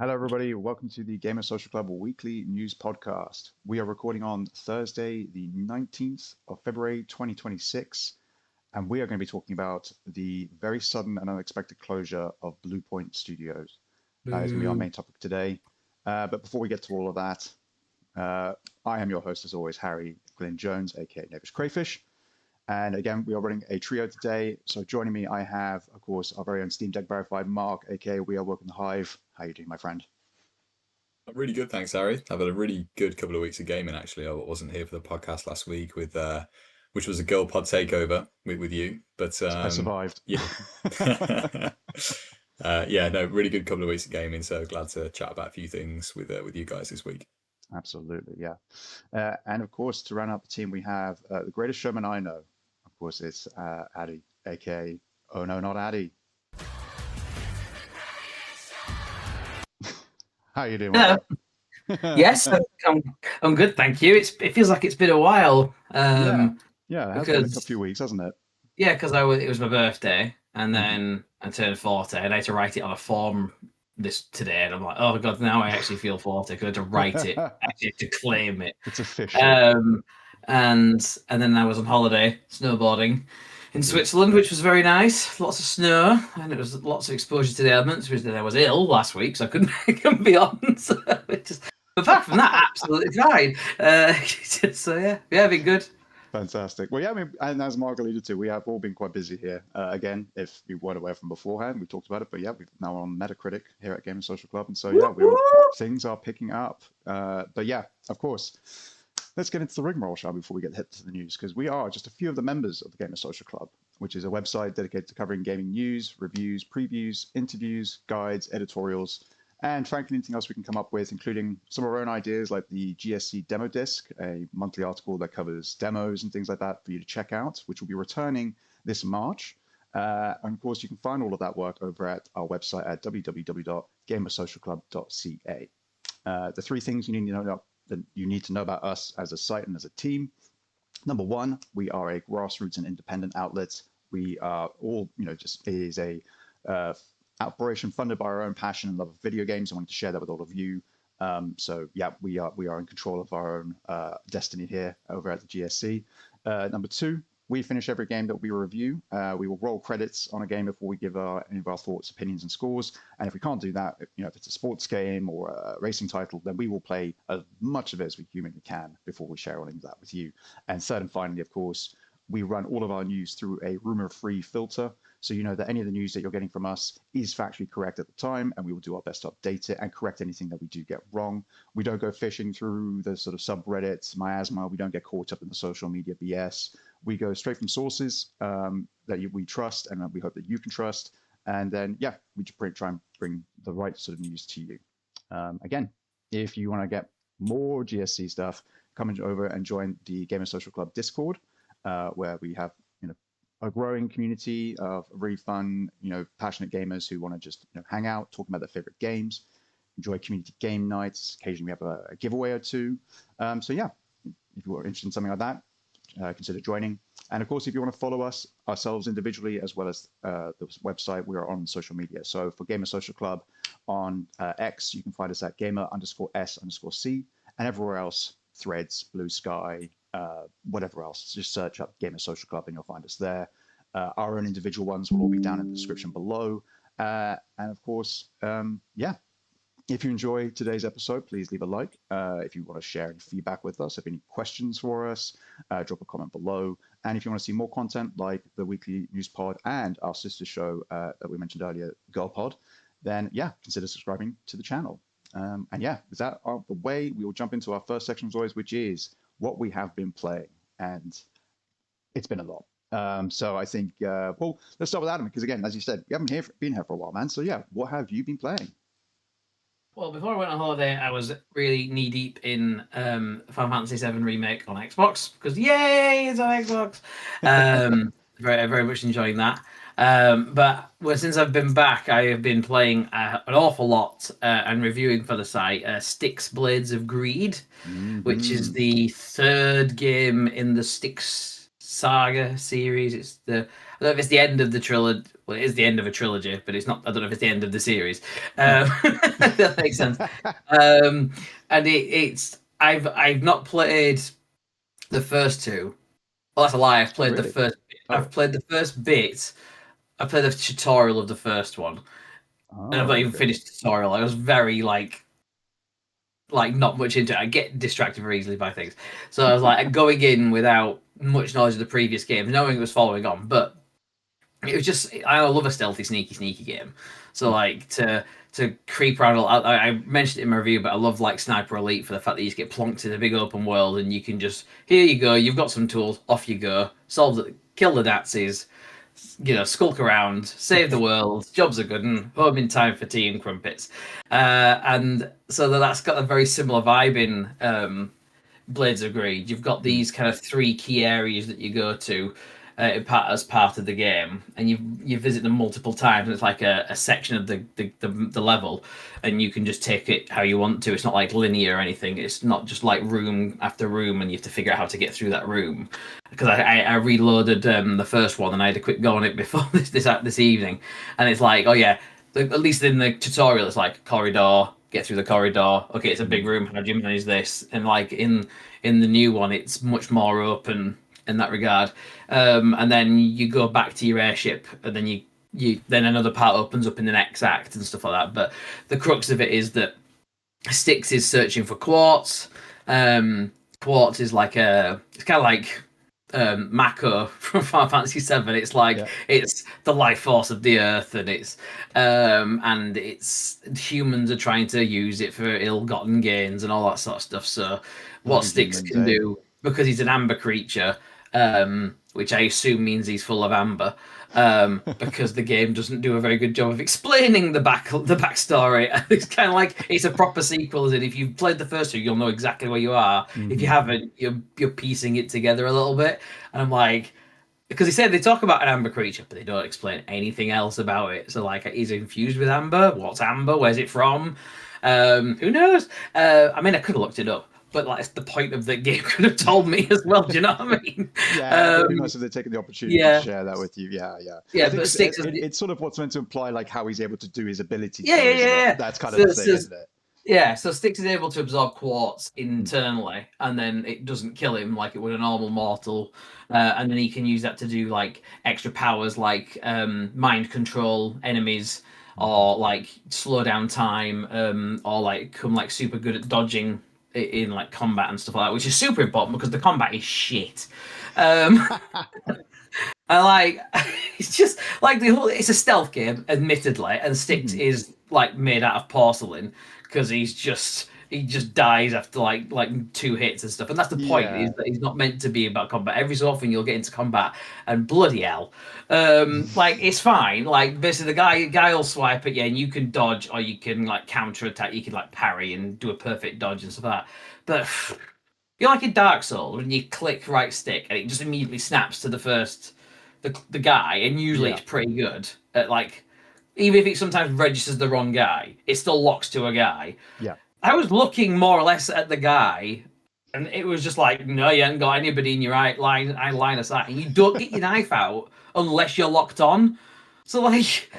Hello, everybody. Welcome to the Gamer Social Club Weekly News Podcast. We are recording on Thursday, the 19th of February, 2026, and we are going to be talking about the very sudden and unexpected closure of Bluepoint Studios. That is going to be our main topic today. But before we get to all of that, I am your host, as always, Harry Glyn Jones, aka Knavish Crayfish. And again, we are running a trio today. So joining me, I have, of course, our very own Steam Deck verified Mark, aka We Are Working the Hive. How you doing, my friend? I'm really good, thanks, Harry. I've had a really good couple of weeks of gaming, actually. I wasn't here for the podcast last week which was a girl pod takeover with you, but I survived. yeah, yeah, no, really good couple of weeks of gaming. So glad to chat about a few things with you guys this week. Absolutely, yeah. And of course, to round out the team, we have the greatest showman I know. Of course, it's Addy, aka Oh No, Not Addy. How you doing, my friend? Yes, I'm good, thank you. It feels like it's been a while. Yeah, yeah, it has been a Because few weeks, hasn't it? because it was my birthday, and then I turned 40, and I had to write it on a form today, and I'm like, oh god, now I actually feel 40 because I had to write it, actually to claim it. It's official. And then I was on holiday snowboarding in Switzerland, which was very nice. Lots of snow, and it was lots of exposure to the elements. Which I was ill last week, so I couldn't be on. So apart from that, absolutely fine. So yeah, been good. Fantastic. Well, yeah, I mean, and as Mark alluded to, we have all been quite busy here. Again, if you weren't aware from beforehand, we talked about it, but yeah, we're now on Metacritic here at Gaming Social Club, and so yeah, things are picking up. But yeah, of course, let's get into the rigmarole, shall we, before we get hit to the news, because we are just a few of the members of the Gamer Social Club, which is a website dedicated to covering gaming news, reviews, previews, interviews, guides, editorials, and frankly, anything else we can come up with, including some of our own ideas like the GSC Demo Disc, a monthly article that covers demos and things like that for you to check out, which will be returning this March. And of course, you can find all of that work over at our website at www.gamersocialclub.ca. The three things you need to know about us as a site and as a team. Number one, we are a grassroots and independent outlet. We are all, just is a operation funded by our own passion and love of video games. I wanted to share that with all of you. So yeah, we are in control of our own destiny here over at the GSC. Number two, we finish every game that we review. We will roll credits on a game before we give any of our thoughts, opinions, and scores. And if we can't do that, if it's a sports game or a racing title, then we will play as much of it as we humanly can before we share all of that with you. And third and finally, of course, we run all of our news through a rumor-free filter. So you know that any of the news that you're getting from us is factually correct at the time, and we will do our best to update it and correct anything that we do get wrong. We don't go fishing through the sort of subreddits, miasma. We don't get caught up in the social media BS. We go straight from sources that we trust and that we hope that you can trust. And then, yeah, we just try and bring the right sort of news to you. Again, if you want to get more GSC stuff, come over and join the Gamer Social Club Discord, where we have a growing community of really fun, passionate gamers who want to just hang out, talk about their favorite games, enjoy community game nights. Occasionally, we have a giveaway or two. So yeah, if you're interested in something like that, consider joining. And of course, if you want to follow us ourselves individually as well as the website, we are on social media. So for Gamer Social Club on X, you can find us at gamer_S_C, and everywhere else, Threads, Blue Sky, whatever else. Just search up Gamer Social Club and you'll find us there. Our own individual ones will all be down in the description below. And of course, yeah, if you enjoy today's episode, please leave a like. If you want to share any feedback with us, if any questions for us, drop a comment below. And if you want to see more content like the weekly news pod and our sister show that we mentioned earlier, Girl Pod, then yeah, consider subscribing to the channel. And yeah, with that out of the way, we will jump into our first section as always, which is what we have been playing. And it's been a lot. So I think, well, let's start with Adam, because again, as you said, you haven't been here for a while, man. So yeah, what have you been playing? Well, before I went on holiday, I was really knee deep in Final Fantasy VII Remake on Xbox because yay, it's on Xbox. Very, very much enjoying that. But since I've been back, I have been playing an awful lot and reviewing for the site Styx Blades of Greed, which is the third game in the Styx Saga series. I don't know if it's the end of the trilogy. Well, it is the end of a trilogy, but it's not. I don't know if it's the end of the series. That makes sense. And it's I've not played the first two. Well, that's a lie. I've played the first. I've played the first bit. I played the tutorial of the first one, and I've not even finished the tutorial. I was very like not much into it. I get distracted very easily by things, so I was like going in without much knowledge of the previous games, knowing it was following on, but. It was just I love a stealthy, sneaky game. So like to creep around. I mentioned it in my review, but I love like Sniper Elite for the fact that you just get plonked in a big open world and you can just here you go. You've got some tools. Off you go. Kill the Nazis. Skulk around, save the world. Jobs are good and home in time for tea and crumpets. And so that's got a very similar vibe in Blades of Greed. You've got these kind of 3 key areas that you go to. As part of the game, and you visit them multiple times, and it's like a section of the level, and you can just take it how you want to. It's not like linear or anything. It's not just like room after room, and you have to figure out how to get through that room. Because I reloaded the first one, and I had a quick go on it before this evening, and it's like, oh yeah, at least in the tutorial, it's like corridor, get through the corridor. Okay, it's a big room. How do you manage this? And like in the new one, it's much more open in that regard, and then you go back to your airship, and then you then another part opens up in the next act and stuff like that. But the crux of it is that Styx is searching for quartz. Quartz is like it's kind of like Mako from Final Fantasy VII. It's like it's the life force of the earth, and it's humans are trying to use it for ill-gotten gains and all that sort of stuff. So what Styx can do, because he's an amber creature, which I assume means he's full of amber, because the game doesn't do a very good job of explaining the backstory. It's kind of like it's a proper sequel, as in if you've played the first two, you'll know exactly where you are. Mm-hmm. If you haven't, you're piecing it together a little bit. And I'm like, because they talk about an amber creature, but they don't explain anything else about it. So like, is it infused with amber? What's amber? Where's it from? Who knows? I mean, I could have looked it up. But like, it's the point of the game could have told me as well. Do you know what I mean? Yeah, it'd be nice if they'd taken the opportunity to share that with you. Yeah. Yeah, but it's sort of what's meant to imply like how he's able to do his ability. Yeah. That's kind of the thing, isn't it? Yeah, so Styx is able to absorb quartz internally, and then it doesn't kill him like it would a normal mortal. And then he can use that to do like extra powers, like mind control enemies, or like slow down time, or like come like super good at dodging in like combat and stuff like that, which is super important because the combat is shit. I like it's just like it's a stealth game, admittedly, and Styx is like made out of porcelain because he just dies after like 2 hits and stuff, and that's the point. Is that he's not meant to be about combat. Every so often you'll get into combat and bloody hell, like it's fine. Like basically the guy will swipe at you and you can dodge, or you can like counter attack. You can like parry and do a perfect dodge and stuff like that. But you're like in Dark Souls when you click right stick and it just immediately snaps to the guy, and usually it's pretty good at like, even if it sometimes registers the wrong guy, it still locks to a guy. Yeah. I was looking more or less at the guy, and it was just like, no, you haven't got anybody in your line of sight, and you don't get your knife out unless you're locked on. So like,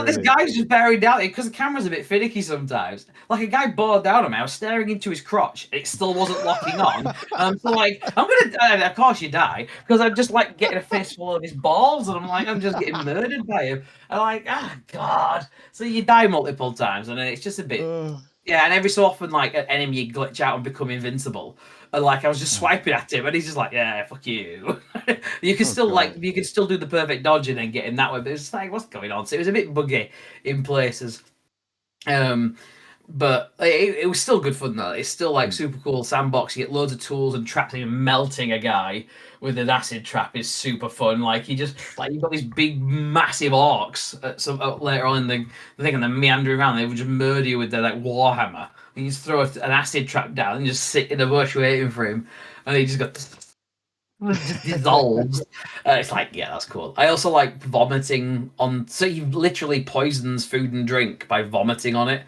this guy's just bearing down because the camera's a bit finicky sometimes. Like a guy bore down on me, I was staring into his crotch, and it still wasn't locking on. So like, I'm gonna die. Of course you die, because I'm just like getting a fistful of his balls, and I'm just getting murdered by him. I'm like, god. So you die multiple times, and it's just a bit. Yeah, and every so often, like, an enemy glitch out and become invincible. And, like, I was just swiping at him, and he's just like, yeah, fuck you. You can still do the perfect dodge and then get him that way, but it's just like, what's going on? So it was a bit buggy in places. But it was still good fun, though. It's still, like, super cool sandbox. You get loads of tools and traps, and melting a guy with an acid trap is super fun. Like, you've got these big, massive orcs later on in the thing, and they're meandering around. They would just murder you with their, like, warhammer. And you just throw an acid trap down and just sit in a bush waiting for him. And he just just dissolves. It's like, yeah, that's cool. I also like vomiting on. So he literally poisons food and drink by vomiting on it.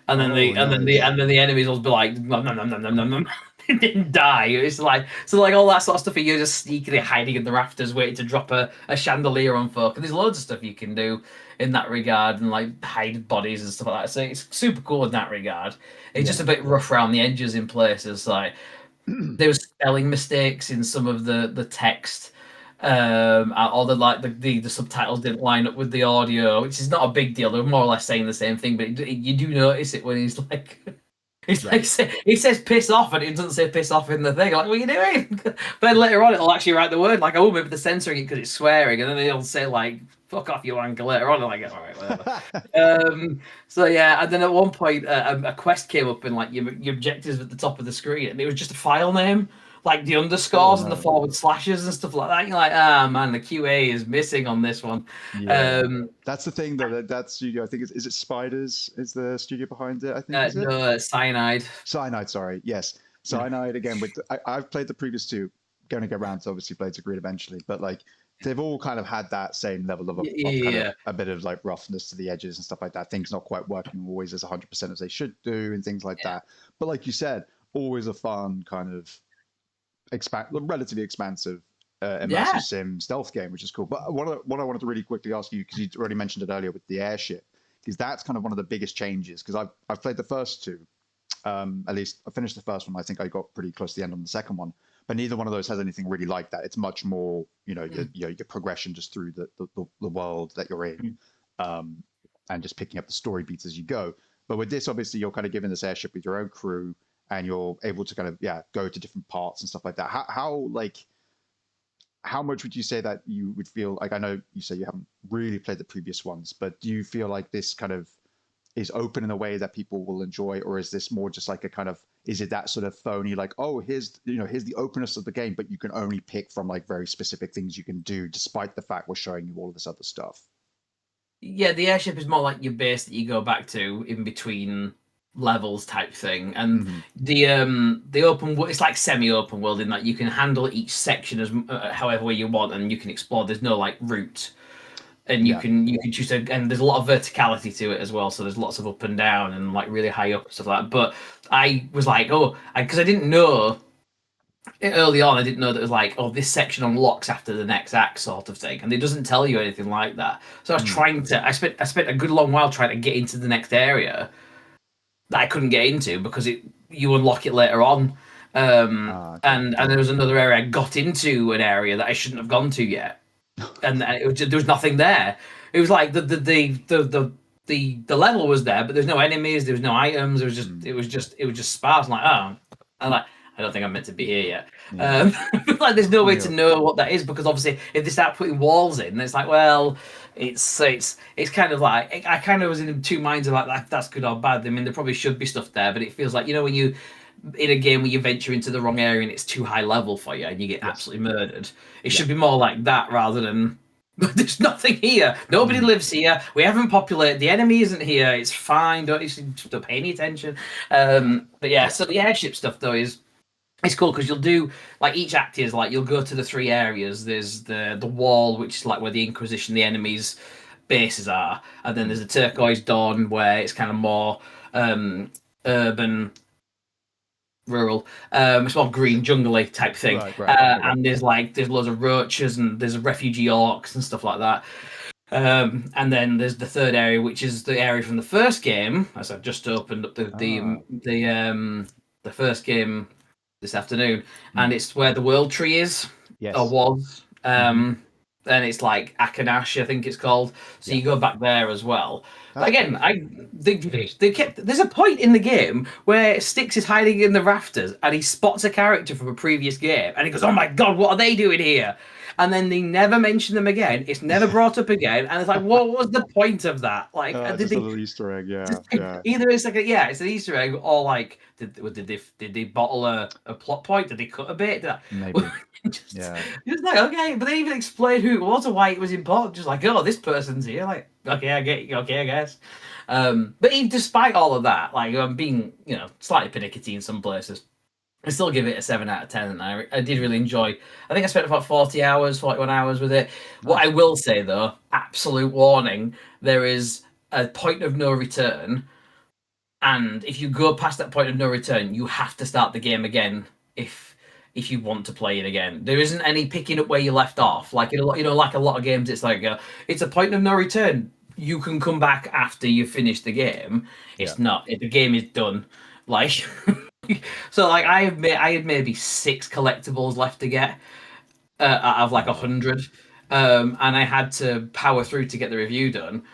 And then the enemies will be like, nom, nom, nom, nom, nom, nom. didn't die. It's like all that sort of stuff. You're just sneakily hiding in the rafters, waiting to drop a chandelier on folk. And there's loads of stuff you can do in that regard, and like hide bodies and stuff like that. So it's super cool in that regard. It's just a bit rough around the edges in places. Like there was spelling mistakes in some of the text. Or the subtitles didn't line up with the audio, which is not a big deal. They're more or less saying the same thing, but you do notice it when he's like, he says piss off, and it doesn't say piss off in the thing. Like, what are you doing? But then later on, it'll actually write the word. Like, oh, maybe they're censoring it because it's swearing, and then they'll say like, "Fuck off, you wanker." Later on, I'm like, all right, whatever. So yeah, and then at one point, a quest came up, and like your objectives at the top of the screen, and it was just a file name. Like the underscores and the forward slashes and stuff like that. You're like, man, the QA is missing on this one. Yeah. That's the thing, though. That studio, I think, is it Spiders? Is the studio behind it? I think. No, Cyanide. Cyanide, sorry. Yes, Cyanide again. I've played the previous two. Going to get around to obviously Blades of Greed eventually, but like they've all kind of had that same level of kind of a bit of like roughness to the edges and stuff like that. Things not quite working always as 100% as they should do, and things like that. But like you said, always a fun kind of relatively expansive immersive sim stealth game, which is cool. But what I wanted to really quickly ask you, because you already mentioned it earlier with the airship, because that's kind of one of the biggest changes. Because I've played the first two, at least I finished the first one. I think I got pretty close to the end on the second one, but neither one of those has anything really like that. It's much more, your progression just through the world that you're in, and just picking up the story beats as you go. But with this, obviously, you're kind of given this airship with your own crew, and you're able to kind of go to different parts and stuff like that. How much would you say that you would feel like? I know you say you haven't really played the previous ones, but do you feel like this kind of is open in a way that people will enjoy, or is this more just like a kind of, is it that sort of phony, like, oh, here's the openness of the game, but you can only pick from like very specific things you can do, despite the fact we're showing you all of this other stuff? Yeah, the airship is more like your base that you go back to in between levels type thing, and the open world, it's like semi-open world in that you can handle each section as however way you want, and you can explore. There's no like route, and you can choose to, and there's a lot of verticality to it as well, so there's lots of up and down and like really high up and stuff like that. But I was like, because I didn't know early on, I didn't know that it was like, this section unlocks after the next act sort of thing, and it doesn't tell you anything like that. So I was trying to, I spent a good long while trying to get into the next area that I couldn't get into because you unlock it later on. And there was another area I got into, an area that I shouldn't have gone to yet, and there was nothing there. It was like the level was there, but there's no enemies, there was no items. It was just sparse. I'm like, I don't think I'm meant to be here yet. Like there's no way to know what that is, because obviously if they start putting walls in, it's like, well, it's kind of like, I kind of was in two minds of like, that's good or bad. I mean, there probably should be stuff there, but it feels like, when you in a game where you venture into the wrong area and it's too high level for you and you get absolutely murdered, it should be more like that rather than there's nothing here, nobody lives here, we haven't populated, the enemy isn't here, it's fine, don't pay any attention. But yeah, so the airship stuff though it's cool because you'll do like each act is like you'll go to the three areas. There's the wall, which is like where the Inquisition, the enemies' bases are, and then there's the Turquoise Dawn where it's kind of more urban, rural, it's more green jungly type thing. Right. And there's loads of roaches and there's refugee orcs and stuff like that. And then there's the third area, which is the area from the first game, as I've just opened up the first game this afternoon, and it's where the World Tree is, or was, and it's like Akanash, I think it's called. So you go back there as well. But again, there's a point in the game where Styx is hiding in the rafters, and he spots a character from a previous game, and he goes, "Oh my god, what are they doing here?" And then they never mention them again. It's never brought up again, and it's like, what was the point of that? Like, did a little Easter egg, yeah. Either it's like, it's an Easter egg, or like, did they bottle a plot point? Did they cut a bit? Maybe. Just like, okay, but they even explain who it was or why it was important. Just like, this person's here. Like, okay, I get you. Okay, I guess. But despite all of that, like, I'm being, slightly pernickety in some places, I still give it a 7 out of 10, and I did really enjoy. I think I spent about 41 hours with it. What I will say though, absolute warning, there is a point of no return and if you go past that point of no return, you have to start the game again if you want to play it again. There isn't any picking up where you left off. Like like a lot of games, it's like it's a point of no return. You can come back after you finish the game. It's not. The game is done. Like so, like I had maybe 6 collectibles left to get out of like 100, and I had to power through to get the review done.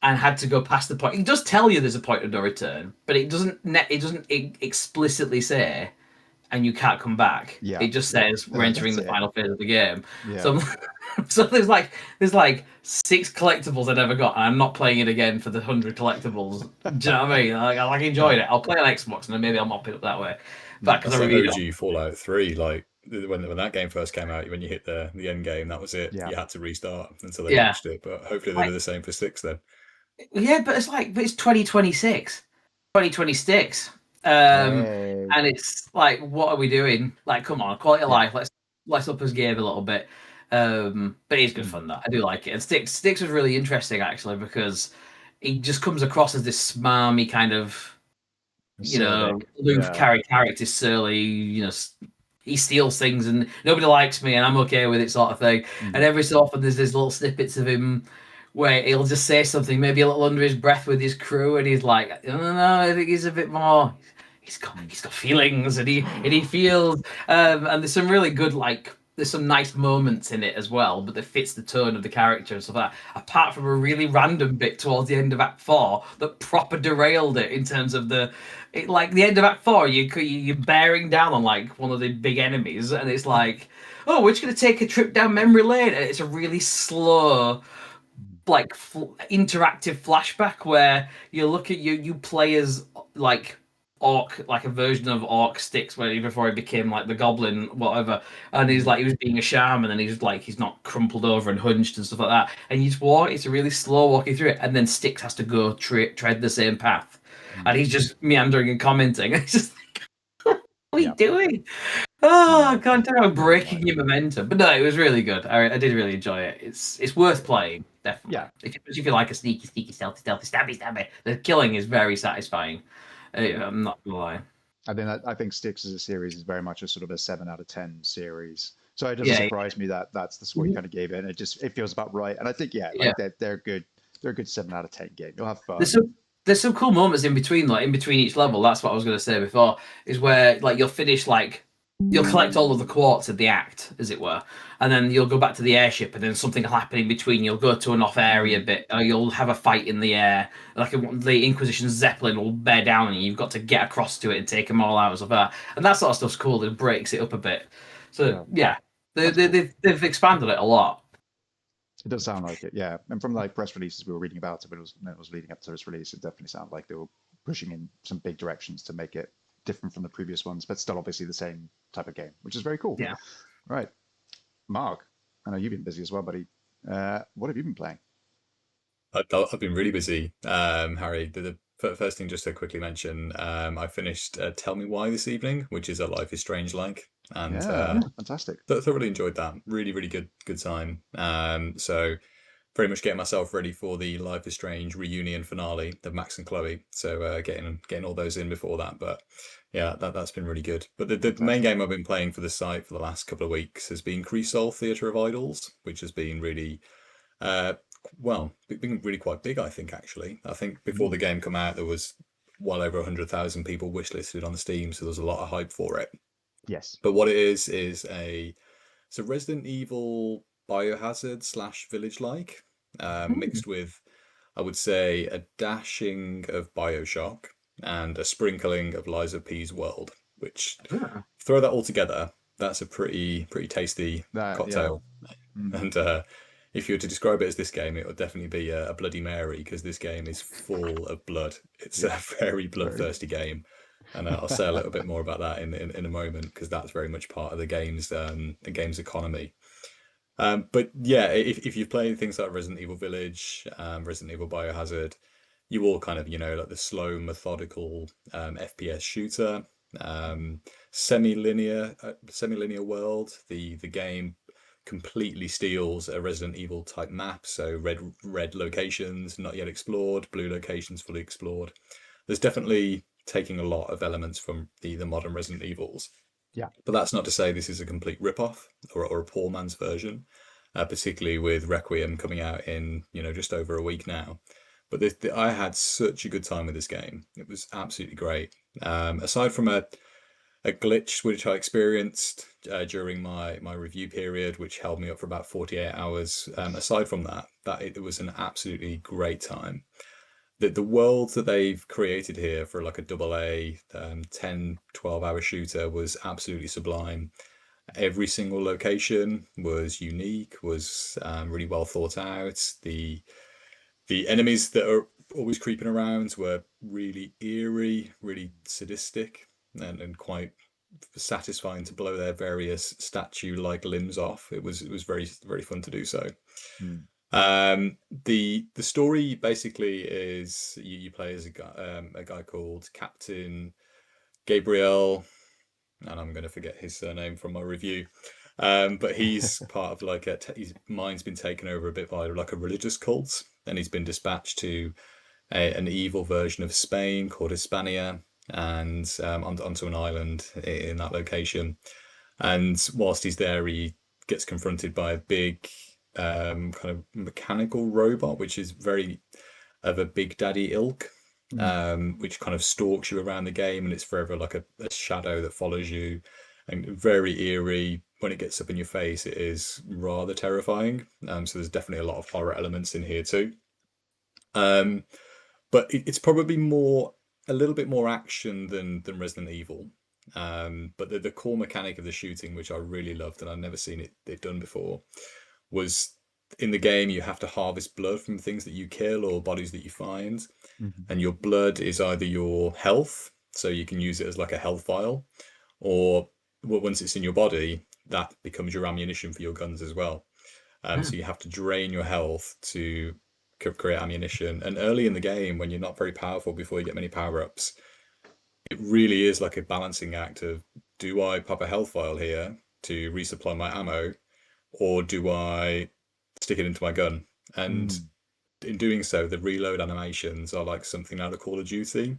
And had to go past the point. It does tell you there's a point of no return, but it doesn't explicitly say, and you can't come back. Yeah. It just says we're entering the final phase of the game. Yeah. So there's like 6 collectibles I never got, and I'm not playing it again for the 100 collectibles. Do you know what I mean? I enjoyed it. I'll play on Xbox, and then maybe I'll mop it up that way. But because I reviewed OG Fallout 3, like when that game first came out, when you hit the end game, that was it. Yeah. You had to restart until they patched it. But hopefully they'll do the same for 6 then. Yeah, but it's 2026, 2026. And it's like, what are we doing? Like, come on, quality of life. Let's up his game a little bit. But it's good fun. That I do like it. And Sticks was really interesting actually, because he just comes across as this smarmy kind of, aloof character, surly. He steals things and nobody likes me and I'm okay with it, sort of thing. And every so often there's these little snippets of him where he'll just say something, maybe a little under his breath with his crew, and he's like, I don't know, I think he's a bit more. He's got feelings, and he feels. And there's some really good, there's some nice moments in it as well, but that fits the tone of the character and stuff like that. Apart from a really random bit towards the end of Act 4 that proper derailed it in terms of the end of Act 4, you're bearing down on one of the big enemies, and it's like, oh, we're just gonna take a trip down memory lane, and it's a really slow, interactive flashback where you look at you play as Orc, a version of Orc Sticks, before he became the Goblin, whatever, and he was being a shaman, and he's not crumpled over and hunched and stuff like that, and you just walk. It's a really slow walking through it, and then Sticks has to go tread the same path, and he's just meandering and commenting. It's just what are you doing? Oh, I can't tell how breaking your momentum. But no, it was really good. I did really enjoy it. It's worth playing, definitely. Yeah. If you like a sneaky, stealthy, stabby, the killing is very satisfying. I'm not gonna lie. I think Sticks as a series is very much a sort of a 7 out of 10 series. So it doesn't surprise me that that's the score you kind of gave it, and it feels about right. And I think they're good. They're a good 7 out of 10 game. You'll have fun. There's some cool moments in between, in between each level. That's what I was going to say before. Is where you'll finish you'll collect all of the quartz of the act, as it were, and then you'll go back to the airship, and then something will happen in between. You'll go to an off-area bit, or you'll have a fight in the air. The Inquisition Zeppelin will bear down on you. You've got to get across to it and take them all out and stuff like that. And that sort of stuff's cool. It breaks it up a bit. So they've expanded it a lot. It does sound like it, yeah. And from press releases we were reading about it, but it was leading up to this release, it definitely sounded like they were pushing in some big directions to make it different from the previous ones, but still obviously the same type of game, which is very cool. Yeah. Right. Mark, I know you've been busy as well, buddy. What have you been playing? I've been really busy, Harry. The first thing just to quickly mention, I finished Tell Me Why this evening, which is a Life is Strange like. And fantastic. Thoroughly enjoyed that. Really, really good time. So very much getting myself ready for the Life is Strange reunion finale of Max and Chloe. So getting all those in before that. But yeah, that's been really good. But the main game I've been playing for the site for the last couple of weeks has been Cresol Theatre of Idols, which has been really been really quite big, I think, actually. I think before the game came out, there was well over 100,000 people wishlisted on Steam, so there's a lot of hype for it. Yes. But what it is a Resident Evil Biohazard / Village-like, mixed with, I would say, a dashing of BioShock and a sprinkling of Liza P's World, which throw that all together, that's a pretty tasty cocktail. Yeah. And if you were to describe it as this game, it would definitely be a Bloody Mary, because this game is full of blood. It's a very bloodthirsty game. And I'll say a little bit more about that in a moment, because that's very much part of the game's economy. But yeah, if you've played things like Resident Evil Village, Resident Evil Biohazard, you all kind of like the slow, methodical FPS shooter, semi-linear world. The game completely steals a Resident Evil type map, so red locations not yet explored, blue locations fully explored. there's definitely taking a lot of elements from the modern Resident Evils. Yeah. But that's not to say this is a complete rip-off or a poor man's version, particularly with Requiem coming out in, just over a week now. But I had such a good time with this game. It was absolutely great. Aside from a glitch which I experienced during my review period, which held me up for about 48 hours. Aside from that it was an absolutely great time. The world that they've created here for like a double A 10, 12-hour shooter was absolutely sublime. Every single location was unique, was really well thought out. The enemies that are always creeping around were really eerie, really sadistic, and quite satisfying to blow their various statue-like limbs off. It was very very fun to do so. The story basically is you play as a guy called Captain Gabriel, and I'm going to forget his surname from my review. But he's part of like his mind's been taken over a bit by like a religious cult, and he's been dispatched to an evil version of Spain called Hispania, and onto an island in that location. And whilst he's there, he gets confronted by a big kind of mechanical robot, which is very of a Big Daddy ilk, which kind of stalks you around the game, and it's forever like a shadow that follows you, and very eerie. When it gets up in your face, it is rather terrifying. So there's definitely a lot of horror elements in here too. But it's probably a little bit more action than Resident Evil. But the core mechanic of the shooting, which I really loved, and I've never seen it done before, was in the game you have to harvest blood from things that you kill or bodies that you find, and your blood is either your health, so you can use it as like a health vial, or once it's in your body, that becomes your ammunition for your guns as well. So you have to drain your health to create ammunition. And early in the game, when you're not very powerful before you get many power-ups, it really is like a balancing act of, do I pop a health vial here to resupply my ammo, or do I stick it into my gun? And in doing so, the reload animations are like something out of Call of Duty.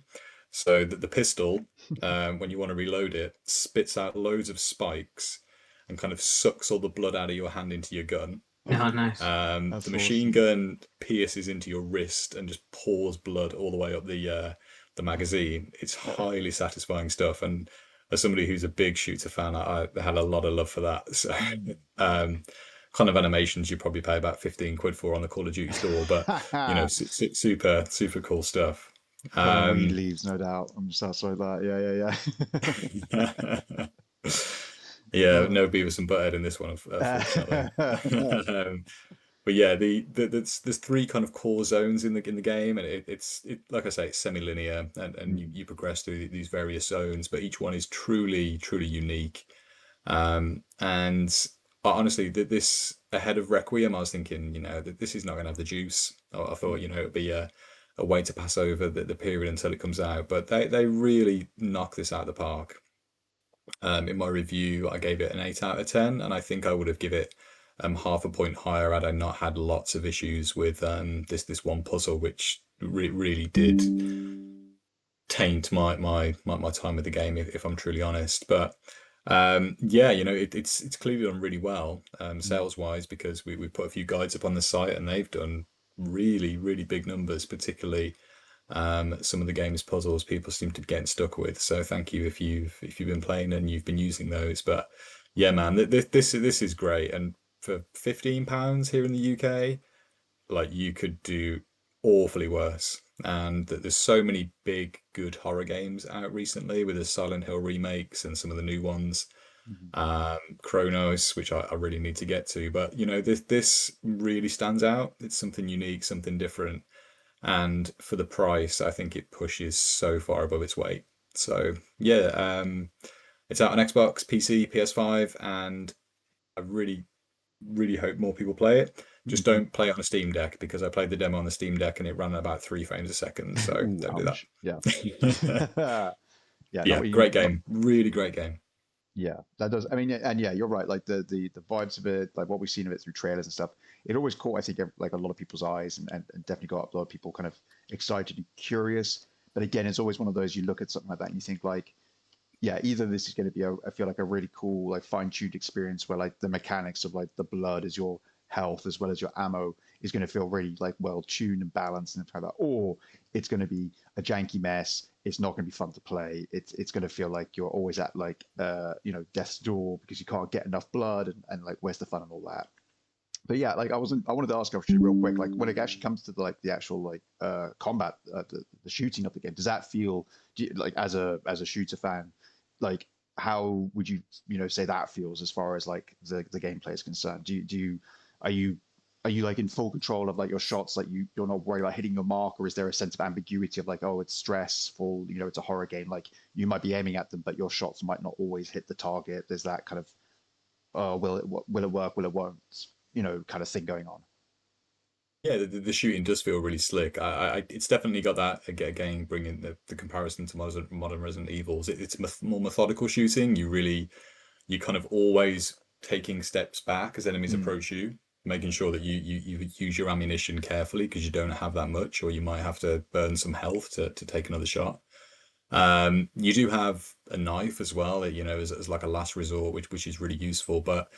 So that the pistol, when you want to reload it, spits out loads of spikes and kind of sucks all the blood out of your hand into your gun. Oh, nice. The machine gun pierces into your wrist and just pours blood all the way up the magazine. It's highly satisfying stuff, and as somebody who's a big shooter fan, I had a lot of love for that. So kind of animations you probably pay about 15 quid for on the Call of Duty store, but super cool stuff. When he leaves, no doubt. I'm so sorry that. Yeah. Yeah, no Beavis and Butthead in this one, unfortunately. But yeah, there's three kind of core zones in the game, and it's like I say, it's semi-linear, and you progress through these various zones, but each one is truly unique. And honestly, this ahead of Requiem, I was thinking, that this is not going to have the juice. I thought, it'd be a way to pass over the period until it comes out, but they really knock this out of the park. In my review, I gave it an 8 out of 10, and I think I would have given it half a point higher had I not had lots of issues with this one puzzle, which really did taint my time with the game, if I'm truly honest. But yeah, it's clearly done really well sales wise, because we put a few guides up on the site, and they've done really big numbers, particularly some of the game's puzzles people seem to be getting stuck with. So thank you if you've been playing and you've been using those. But yeah, man, this is great. And for £15 here in the UK, like, you could do awfully worse. And there's so many big good horror games out recently, with the Silent Hill remakes and some of the new ones. Chronos, which I really need to get to, but this really stands out. It's something unique, something different. And for the price, I think it pushes so far above its weight. So yeah, it's out on Xbox, PC, PS5, and I really hope more people play it. Just don't play it on a Steam Deck, because I played the demo on the Steam Deck and it ran at about 3 frames a second. So don't do that. Yeah. Yeah, great game. Really great game. Yeah, that does. I mean, and yeah, you're right. Like the vibes of it, like what we've seen of it through trailers and stuff, it always caught, I think, like a lot of people's eyes, and definitely got a lot of people kind of excited and curious. But again, it's always one of those, you look at something like that and you think like, yeah, either this is going to be I feel like a really cool, like fine-tuned experience where like the mechanics of like the blood as your health as well as your ammo is going to feel really like well tuned and balanced and things like that, or it's going to be a janky mess. It's not going to be fun to play. It's going to feel like you're always at like death's door because you can't get enough blood and like where's the fun and all that. But yeah, like I wanted to ask actually real quick, like when it actually comes to the actual like combat, the shooting of the game, does that feel like as a shooter fan, like how would you say that feels as far as like the gameplay is concerned? Are you are you like in full control of like your shots, like you're not worried about hitting your mark, or is there a sense of ambiguity of like, oh, it's stressful, it's a horror game, like you might be aiming at them but your shots might not always hit the target? There's that kind of will it work, will it won't, kind of thing going on. Yeah, the shooting does feel really slick. It's definitely got that again, bringing the comparison to modern Resident Evils. It's more methodical shooting. You kind of always taking steps back as enemies Mm. approach you, making sure that you use your ammunition carefully because you don't have that much, or you might have to burn some health to take another shot. You do have a knife as well, as like a last resort, which is really useful, but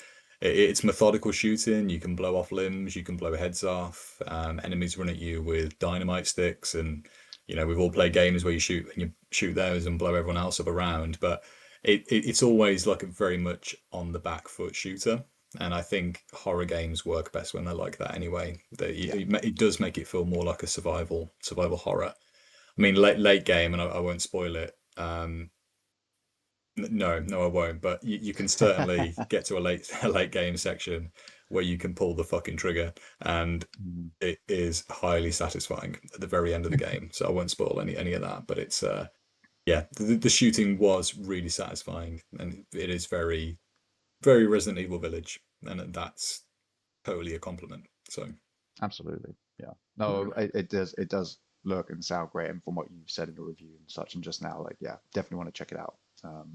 it's methodical shooting. You can blow off limbs, you can blow heads off. Enemies run at you with dynamite sticks, and we've all played games where you shoot those and blow everyone else up around. But it's always like a very much on the back foot shooter, and I think horror games work best when they're like that anyway. Yeah. It does make it feel more like a survival horror. I mean, late game, and I won't spoil it. No, I won't. But you can certainly get to a late game section where you can pull the fucking trigger, and Mm. it is highly satisfying at the very end of the game. So I won't spoil any of that. But it's yeah, the shooting was really satisfying, and it is very very Resident Evil Village, and that's totally a compliment. So Absolutely. Yeah. No, it does look and sound great. And from what you've said in your review and such and just now, like, yeah, definitely want to check it out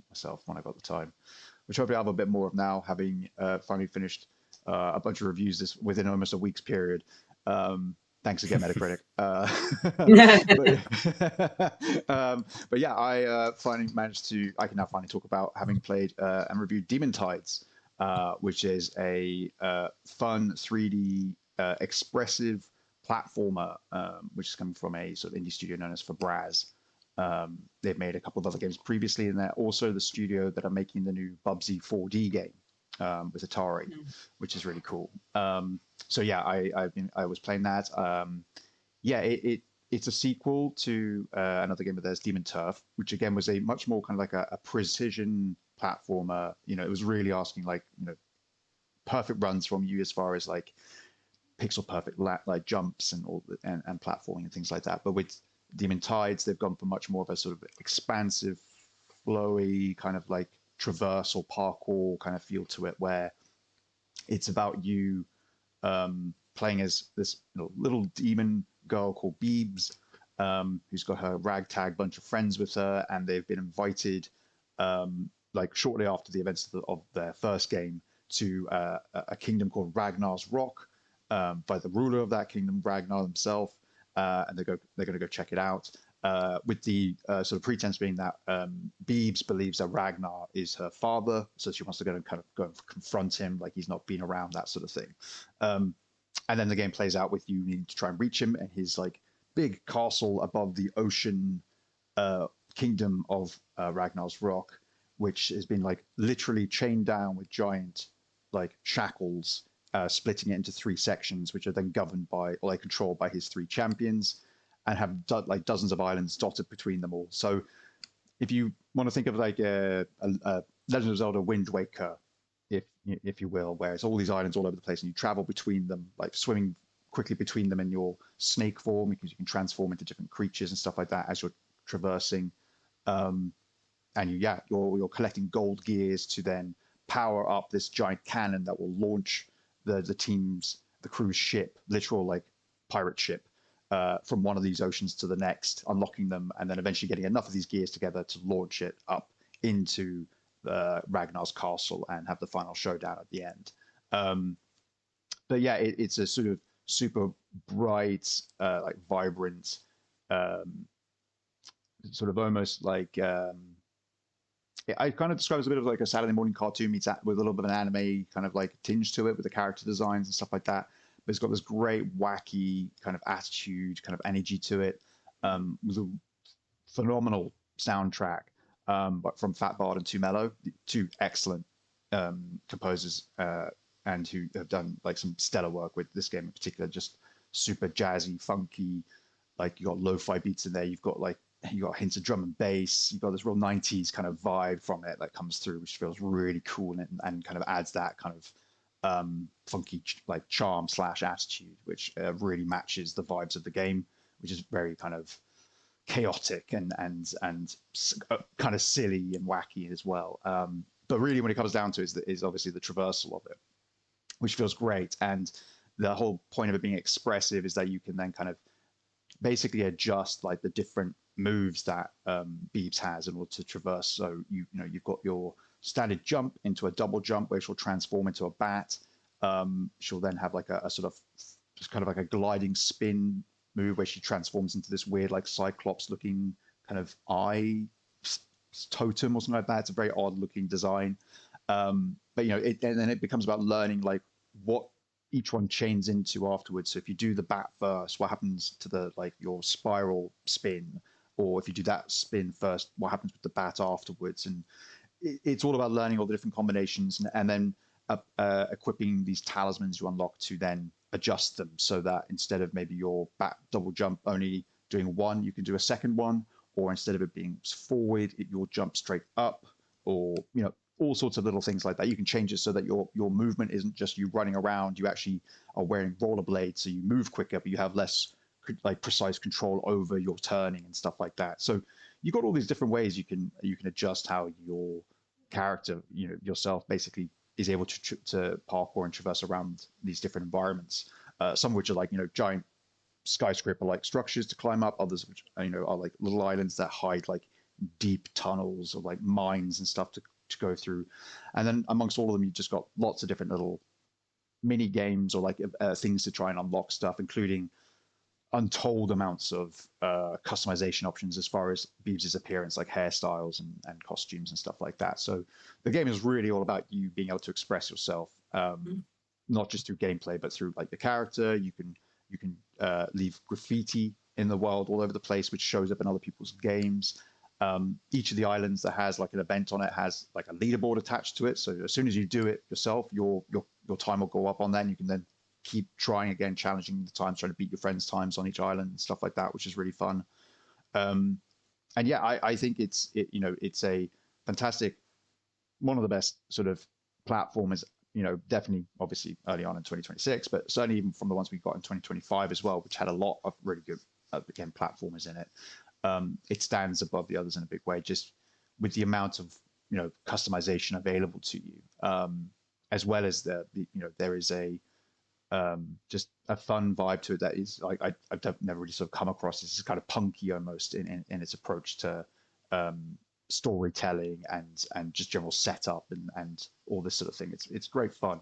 myself when I got the time, which hopefully I have a bit more of now, having finally finished a bunch of reviews this within almost a week's period. Thanks again, Metacritic. But yeah, I finally managed I can now finally talk about having played and reviewed Demon Tides, which is a fun 3D expressive platformer, which is coming from a sort of indie studio known as Fabraz. They've made a couple of other games previously, and they're also the studio that are making the new Bubsy 4D game with Atari, which is really cool. So yeah, I was playing that. Yeah, it's a sequel to another game of theirs, Demon Turf, which again was a much more kind of like a precision platformer. It was really asking like perfect runs from you as far as like pixel perfect like jumps and all and platforming and things like that. But with Demon Tides, they've gone for much more of a sort of expansive, flowy kind of like traversal parkour kind of feel to it, where it's about you playing as this little demon girl called Beebs, who's got her ragtag bunch of friends with her, and they've been invited like shortly after the events of their first game to a kingdom called Ragnar's Rock by the ruler of that kingdom, Ragnar himself, and they're going to go check it out. With the sort of pretense being that Beebs believes that Ragnar is her father, so she wants to go and confront him, like he's not been around, that sort of thing. And then the game plays out with you needing to try and reach him and his like big castle above the ocean kingdom of Ragnar's Rock, which has been like literally chained down with giant like shackles, splitting it into 3 sections, which are then governed by, or like controlled by his 3 champions, and have like dozens of islands dotted between them all. So if you want to think of like a Legend of Zelda Wind Waker, if you will, where it's all these islands all over the place and you travel between them, like swimming quickly between them in your snake form, because you can transform into different creatures and stuff like that as you're traversing. And you're collecting gold gears to then power up this giant cannon that will launch the cruise ship, literal like pirate ship, from one of these oceans to the next, unlocking them, and then eventually getting enough of these gears together to launch it up into Ragnar's castle and have the final showdown at the end. But yeah, it's a sort of super bright, like vibrant sort of almost like I kind of describe it as a bit of like a Saturday morning cartoon meets with a little bit of an anime kind of like tinge to it with the character designs and stuff like that. But it's got this great wacky kind of attitude, kind of energy to it. With a phenomenal soundtrack, but from Fat Bard and Too Mellow, two excellent composers, and who have done like some stellar work with this game in particular. Just super jazzy, funky. Like you got lo-fi beats in there. You've got hints of drum and bass. You've got this real 90s kind of vibe from it that comes through, which feels really cool and kind of adds that kind of funky like charm / attitude, which really matches the vibes of the game, which is very kind of chaotic and kind of silly and wacky as well. But really, when it comes down to it, is obviously the traversal of it, which feels great. And the whole point of it being expressive is that you can then kind of basically adjust like the different moves that Beebs has in order to traverse. So you've got your standard jump into a double jump, where she'll transform into a bat. She'll then have like a sort of just kind of like a gliding spin move where she transforms into this weird like cyclops looking kind of eye totem or something like that. It's a very odd looking design. But and then it becomes about learning like what each one chains into afterwards. So if you do the bat first, what happens to the like your spiral spin? Or if you do that spin first, what happens with the bat afterwards? And it's all about learning all the different combinations and then equipping these talismans you unlock to then adjust them so that instead of maybe your bat double jump only doing one, you can do a second one, or instead of it being forward, you'll jump straight up, or all sorts of little things like that. You can change it so that your movement isn't just you running around. You actually are wearing rollerblades, so you move quicker, but you have less like precise control over your turning and stuff like that. So you've got all these different ways you can adjust how your character, yourself, basically is able to parkour and traverse around these different environments. Some of which are like giant skyscraper-like structures to climb up. Others which are like little islands that hide like deep tunnels or like mines and stuff to go through. And then amongst all of them, you've just got lots of different little mini games or like things to try and unlock stuff, including untold amounts of customization options as far as Beebs' appearance, like hairstyles and costumes and stuff like that. So the game is really all about you being able to express yourself, not just through gameplay, but through like the character. You can leave graffiti in the world all over the place, which shows up in other people's games. Each of the islands that has like an event on it has like a leaderboard attached to it. So as soon as you do it yourself, your time will go up on that, and you can then keep trying again, challenging the times, trying to beat your friends' times on each island and stuff like that, which is really fun. And yeah, I think it's a fantastic, one of the best sort of platformers, definitely obviously early on in 2026, but certainly even from the ones we got in 2025 as well, which had a lot of really good, again, platformers in it. It stands above the others in a big way, just with the amount of, customization available to you, as well as there is just a fun vibe to it that is like I've never really sort of come across. This is kind of punky almost in its approach to storytelling and just general setup and all this sort of thing. It's great fun.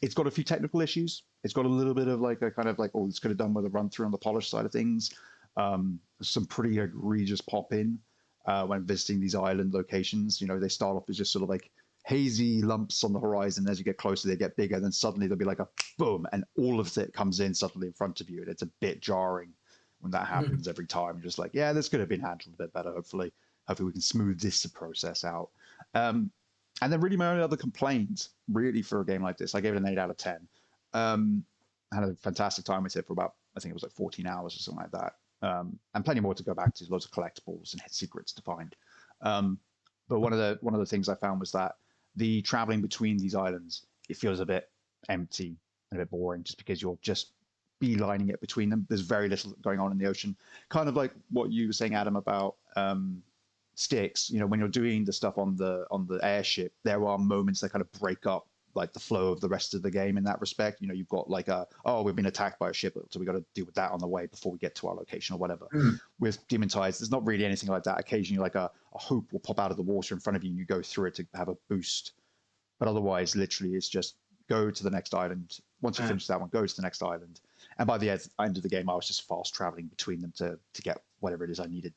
It's got a few technical issues. It's got a little bit of like a kind of like, oh, this could have done with a run through on the polish side of things. Some pretty egregious pop in when visiting these island locations. They start off as just sort of like hazy lumps on the horizon. As you get closer, they get bigger. Then suddenly there'll be like a boom, and all of it comes in suddenly in front of you. And it's a bit jarring when that happens every time. You're just like, yeah, this could have been handled a bit better. Hopefully we can smooth this process out. And then really my only other complaint, really, for a game like this, I gave it an 8 out of 10. I had a fantastic time with it for about, I think it was like 14 hours or something like that. And plenty more to go back to, loads of collectibles and secrets to find. But one of the things I found was that the traveling between these islands, it feels a bit empty and a bit boring, just because you're just beelining it between them. There's very little going on in the ocean. Kind of like what you were saying, Adam, about sticks. When you're doing the stuff on the airship, there are moments that kind of break up like the flow of the rest of the game in that respect. You've got like we've been attacked by a ship, so we got to deal with that on the way before we get to our location or whatever. With Demon Tides, there's not really anything like that. Occasionally, like a hoop will pop out of the water in front of you and you go through it to have a boost. But otherwise, literally, it's just go to the next island. Once you finish that one, go to the next island. And by the end of the game, I was just fast traveling between them to get whatever it is I needed,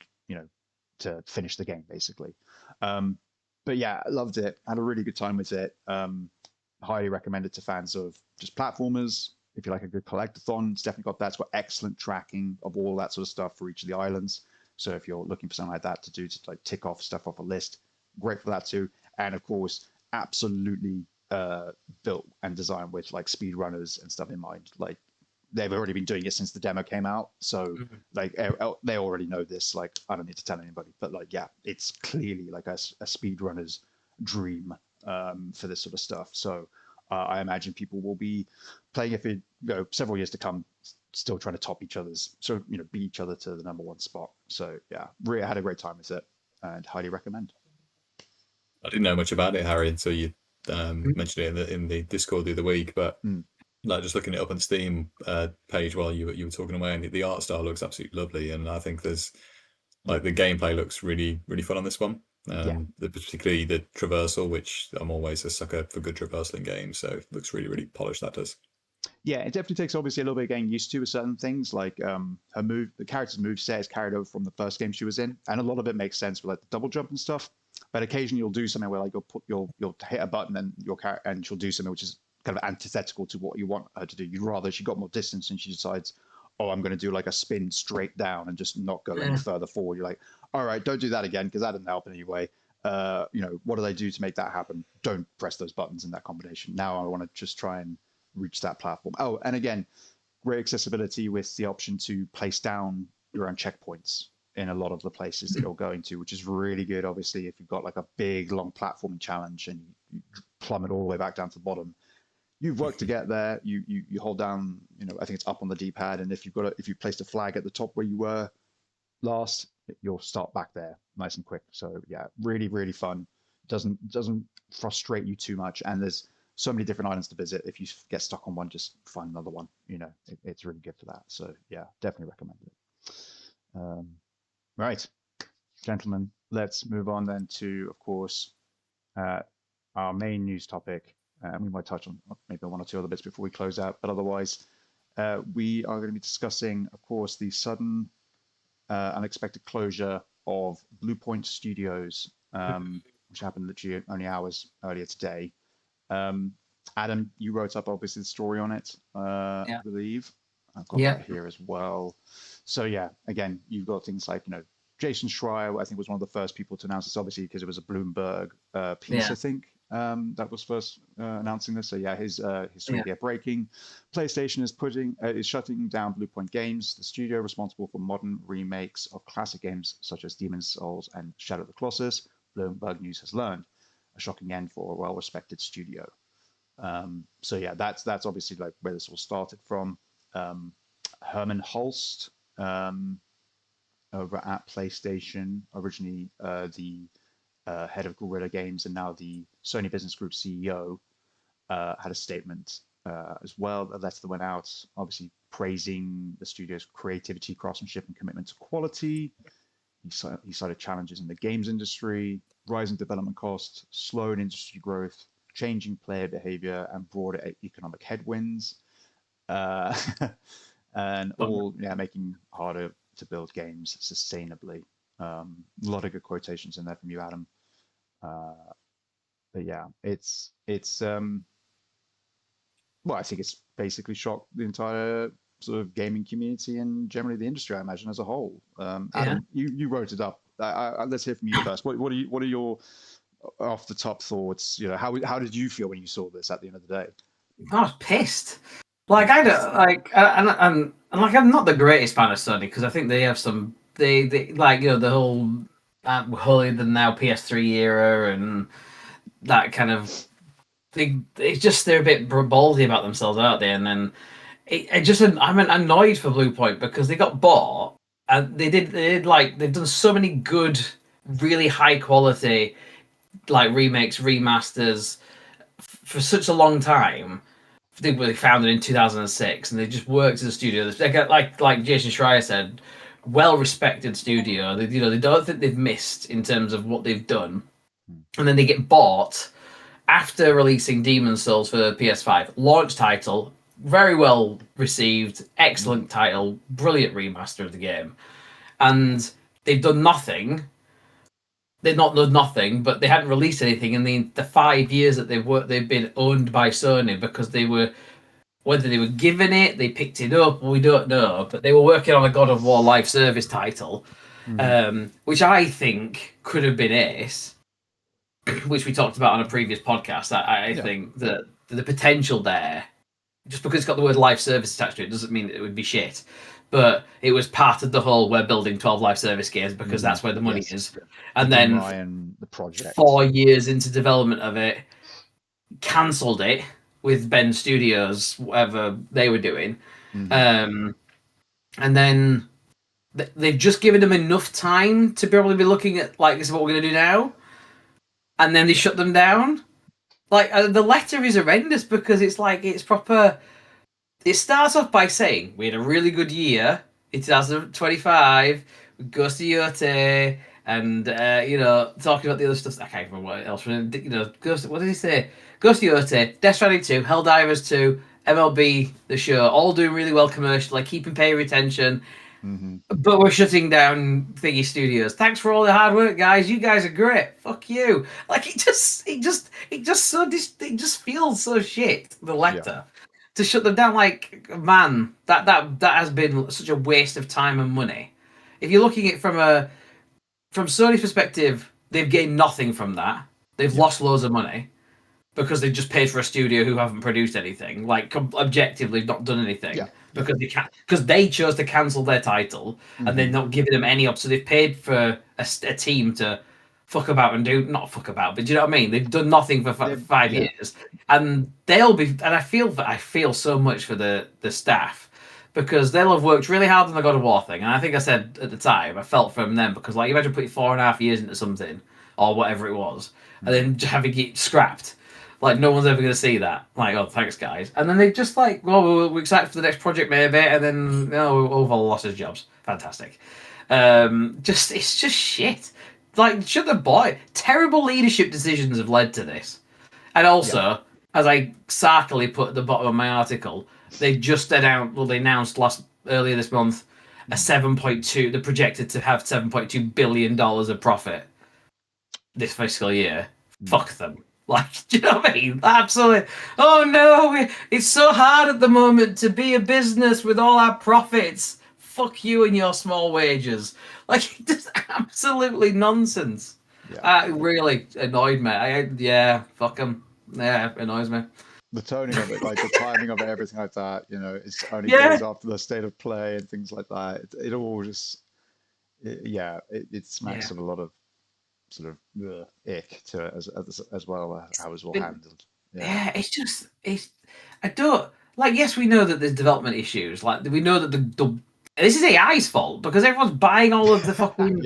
to finish the game, basically. But yeah, I loved it. Had a really good time with it. Highly recommended to fans of just platformers. If you like a good collectathon, it's definitely got that. It's got excellent tracking of all that sort of stuff for each of the islands. So if you're looking for something like that to do to like tick off stuff off a list, great for that too. And of course, absolutely built and designed with like speedrunners and stuff in mind. Like they've already been doing it since the demo came out. So like they already know this. Like I don't need to tell anybody, but like, yeah, it's clearly like a speedrunner's dream for this sort of stuff. So I imagine people will be playing it for several years to come, still trying to top each other's, so beat each other to the number one spot. So yeah, really had a great time with it and highly recommend. I didn't know much about it, Harry, until you mentioned it in the Discord the other week. But like just looking it up on Steam page while you were talking away, and the art style looks absolutely lovely, and I think there's like the gameplay looks really really fun on this one. Particularly the traversal, which I'm always a sucker for good traversal in games, so it looks really really polished. That does. Yeah, it definitely takes obviously a little bit of getting used to with certain things, like the character's move set is carried over from the first game she was in, and a lot of it makes sense with like the double jump and stuff. But occasionally you'll do something where like you'll hit a button and and she'll do something which is kind of antithetical to what you want her to do. You'd rather she got more distance and she decides, oh, I'm going to do like a spin straight down and just not go any further forward. You're like, all right, don't do that again because that didn't help in any way. What do they do to make that happen? Don't press those buttons in that combination. Now I want to just try and reach that platform. Oh, and again, great accessibility with the option to place down your own checkpoints in a lot of the places that you're going to, which is really good. Obviously, if you've got like a big, long platforming challenge and you plummet all the way back down to the bottom, you've worked to get there. You hold down, I think it's up on the D-pad, and if you placed a flag at the top where you were last, you'll start back there nice and quick. So yeah, really, really fun. Doesn't frustrate you too much, and there's so many different islands to visit. If you get stuck on one, just find another one. It's really good for that. So yeah, definitely recommend it. Right, gentlemen, let's move on then to, of course, our main news topic. We might touch on maybe one or two other bits before we close out, but otherwise, we are going to be discussing, of course, the sudden, unexpected closure of Bluepoint Studios, which happened literally only hours earlier today. Adam, you wrote up obviously the story on it, I believe. I've got that here as well. So yeah, again, you've got things like, Jason Schreier, I think, was one of the first people to announce this, obviously, because it was a Bloomberg piece, I think, that was first announcing this. So yeah, his story here breaking. PlayStation is shutting down Bluepoint Games, the studio responsible for modern remakes of classic games such as Demon's Souls and Shadow of the Colossus. Bloomberg News has learned. A shocking end for a well-respected studio. So yeah, that's obviously like where this all started from. Herman Hulst over at PlayStation, originally the head of Guerrilla Games and now the Sony Business Group CEO, had a statement as well. A letter that went out, obviously praising the studio's creativity, craftsmanship, and commitment to quality. He cited challenges in the games industry, rising development costs, slowing industry growth, changing player behavior, and broader economic headwinds, and all making harder to build games sustainably. A lot of good quotations in there from you, Adam. But yeah, it's well, I think it's basically shocked the entire sort of gaming community and generally the industry, I imagine, as a whole. Adam, you wrote it up. Let's hear from you first. What are your off the top thoughts? How did you feel when you saw this at the end of the day? I was pissed. Like I don't like, and like I'm not the greatest fan of Sony because I think they have some they like the whole holier than now PS3 era and that kind of thing. It's just they're a bit baldy about themselves, aren't they? And then I'm annoyed for Bluepoint because they got bought and they've done so many good, really high quality like remakes, remasters for such a long time. They were founded in 2006, and they just worked as a studio. They got, like Jason Schreier said, well-respected studio. They don't think they've missed in terms of what they've done, and then they get bought after releasing Demon's Souls for PS5, launch title, very well received, excellent title, brilliant remaster of the game, and they've done nothing. They've not done nothing, but they hadn't released anything in the 5 years that they've been owned by Sony, because they were, whether they were given it, they picked it up, we don't know, but they were working on a God of War live service title, which I think could have been Ace, which we talked about on a previous podcast. I think that the potential there, just because it's got the word live service attached to it, doesn't mean it would be shit. But it was part of the whole, we're building 12 live service games because that's where the money is. And then the project. 4 years into development of it, cancelled it with Ben Studios, whatever they were doing. And then they've just given them enough time to probably be looking at, like, this is what we're going to do now. And then they shut them down. Like, the letter is horrendous, because it's like, it's proper. It starts off by saying, we had a really good year in 2025, with Ghost of Yote, and, talking about the other stuff. I can't remember what else. What did he say? Ghost of Yote, Death Stranding 2, Helldivers 2, MLB, the show, all doing really well commercially, like keeping pay retention. But we're shutting down Thingy Studios. Thanks for all the hard work, guys. You guys are great. Fuck you. Like, it just feels so shit, the letter. To shut them down, like, man, that has been such a waste of time and money. If you're looking at it from Sony's perspective, they've gained nothing from that. They've lost loads of money because they've just paid for a studio who haven't produced anything, like, objectively not done anything. Because they chose to cancel their title, and they're not giving them any option. So they've paid for a team to fuck about and not fuck about, but do you know what I mean? They've done nothing for 5 years, and they'll be. And I feel so much for the staff, because they'll have worked really hard on the God of War thing. And I think I said at the time, I felt from them, because, like, imagine putting 4.5 years into something or whatever it was, and then having it scrapped. Like, no one's ever going to see that. Like, oh, thanks, guys. And then they just like, well, we're excited for the next project, maybe. And then, we've all lost his jobs. Fantastic. It's just shit. Like, shut the boy. Terrible leadership decisions have led to this. And also, as I sarkily put at the bottom of my article, they just announced earlier this month a 7.2. They're projected to have $7.2 billion of profit this fiscal year. Fuck them. Like, do you know what I mean? Absolutely. Oh no, it's so hard at the moment to be a business with all our profits. Fuck you and your small wages. Like, just absolutely nonsense. It really annoyed me. Fuck them. Yeah, it annoys me. The toning of it, like the timing of it, everything like that, it's only days after the state of play and things like that. It all just, it smacks of a lot of sort of ick to it as well as how it was all handled. I don't like. Yes, we know that there's development issues. Like, we know that the this is AI's fault, because everyone's buying all of the fucking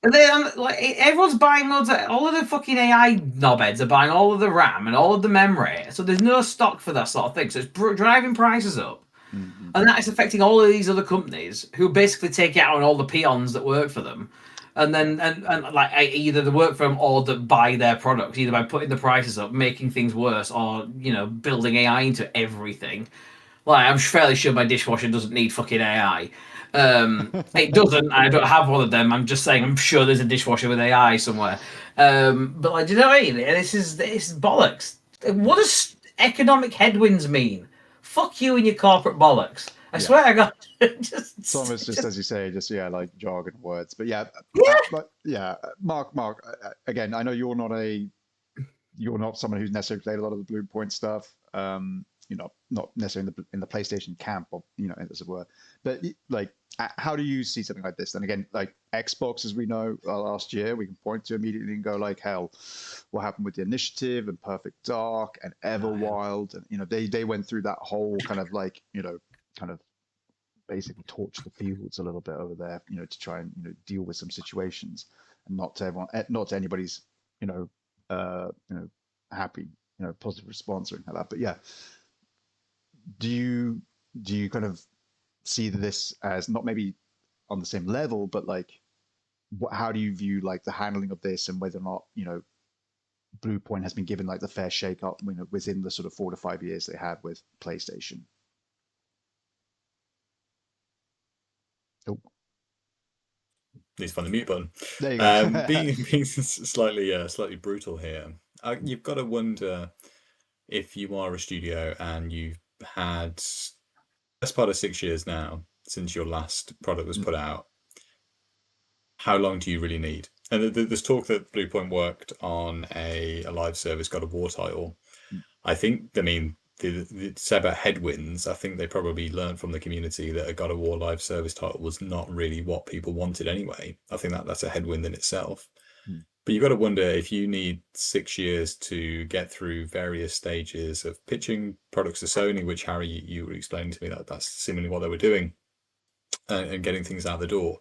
And then, like, everyone's buying loads of, all of the fucking AI knobheads are buying all of the RAM and all of the memory. So there's no stock for that sort of thing. So it's driving prices up. And that is affecting all of these other companies who basically take it out on all the peons that work for them. And then, and like, either they work for them or that buy their products, either by putting the prices up, making things worse, or, building AI into everything. Like, I'm fairly sure my dishwasher doesn't need fucking AI. It doesn't. I don't have one of them. I'm just saying, I'm sure there's a dishwasher with AI somewhere. But, like, do you know what I mean? This is bollocks. What does economic headwinds mean? Fuck you and your corporate bollocks. I swear to God. It's almost just as you say, like jargon words. But Mark. Again, I know you're not someone who's necessarily played a lot of the Bluepoint stuff. Not necessarily in the PlayStation camp, or as it were. But like, how do you see something like this? And again, like Xbox, as we know, last year, we can point to immediately and go like, hell, what happened with the Initiative and Perfect Dark and Everwild, and they went through that whole kind of like kind of basically torch the fields a little bit over there, to try and deal with some situations, and not to anybody's happy positive response or anything like that. But yeah, do you kind of see this as not maybe on the same level, but like how do you view like the handling of this, and whether or not Bluepoint has been given like the fair shake up, within the sort of 4 to 5 years they had with PlayStation. Oh, Need to find the mute button. there you go. Being slightly brutal here, you've got to wonder if you are a studio and you've had best part of 6 years now since your last product was put out. How long do you really need? And there's talk that Bluepoint worked on a live service God of War title. I mean, the say about headwinds, I think they probably learned from the community that a God of War live service title was not really what people wanted anyway. I think that's a headwind in itself. But you've got to wonder if you need 6 years to get through various stages of pitching products to Sony, which Harry, you were explaining to me that's seemingly what they were doing, and getting things out the door.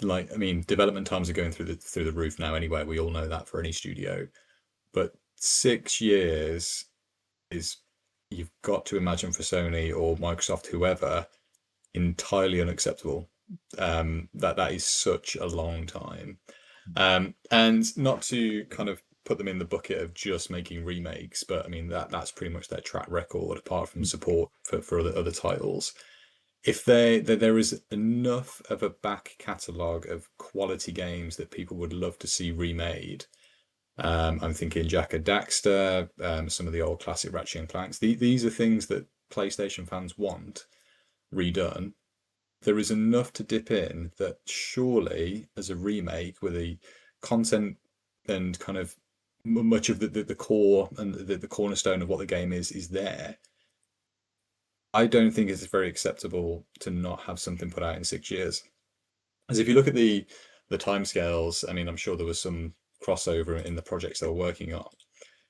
Like, I mean, development times are going through the roof now anyway. We all know that for any studio. But 6 years is, you've got to imagine, for Sony or Microsoft, whoever, entirely unacceptable. That is such a long time. And not to kind of put them in the bucket of just making remakes, but I mean that's pretty much their track record, apart from support for other titles. If there is enough of a back catalogue of quality games that people would love to see remade, I'm thinking Jak and Daxter, some of the old classic Ratchet and Clanks. These are things that PlayStation fans want redone. There is enough to dip in that surely, as a remake with the content and kind of much of the core and the cornerstone of what the game is there. I don't think it's very acceptable to not have something put out in 6 years. As if you look at the timescales, I mean, I'm sure there was some crossover in the projects they were working on.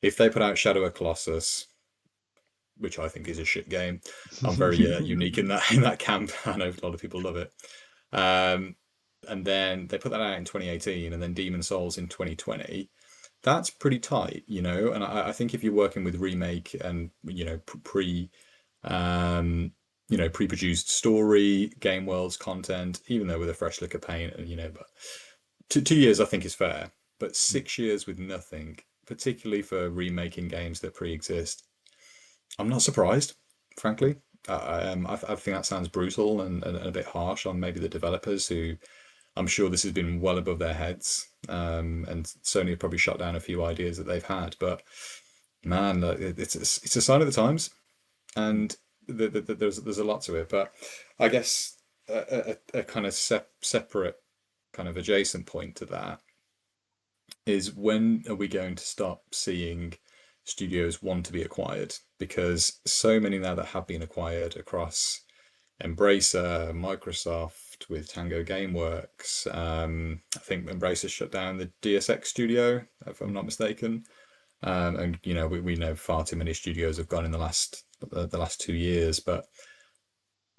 If they put out Shadow of Colossus, which I think is a shit game, I'm very unique in that camp. I know a lot of people love it. And then they put that out in 2018, and then Demon Souls in 2020. That's pretty tight, And I think if you're working with remake and pre-produced story, game worlds, content, even though with a fresh lick of paint, but 2 years I think is fair. But 6 years with nothing, particularly for remaking games that pre-exist, I'm not surprised, frankly. I think that sounds brutal and a bit harsh on maybe the developers, who I'm sure this has been well above their heads. And Sony have probably shot down a few ideas that they've had. But man, it's a sign of the times, and there's a lot to it. But I guess a kind of separate, kind of adjacent point to that is, when are we going to stop seeing studios want to be acquired? Because so many now that have been acquired across Embracer, Microsoft with Tango Gameworks. I think Embracer shut down the DSX studio, if I'm not mistaken. And we know far too many studios have gone in the last 2 years. But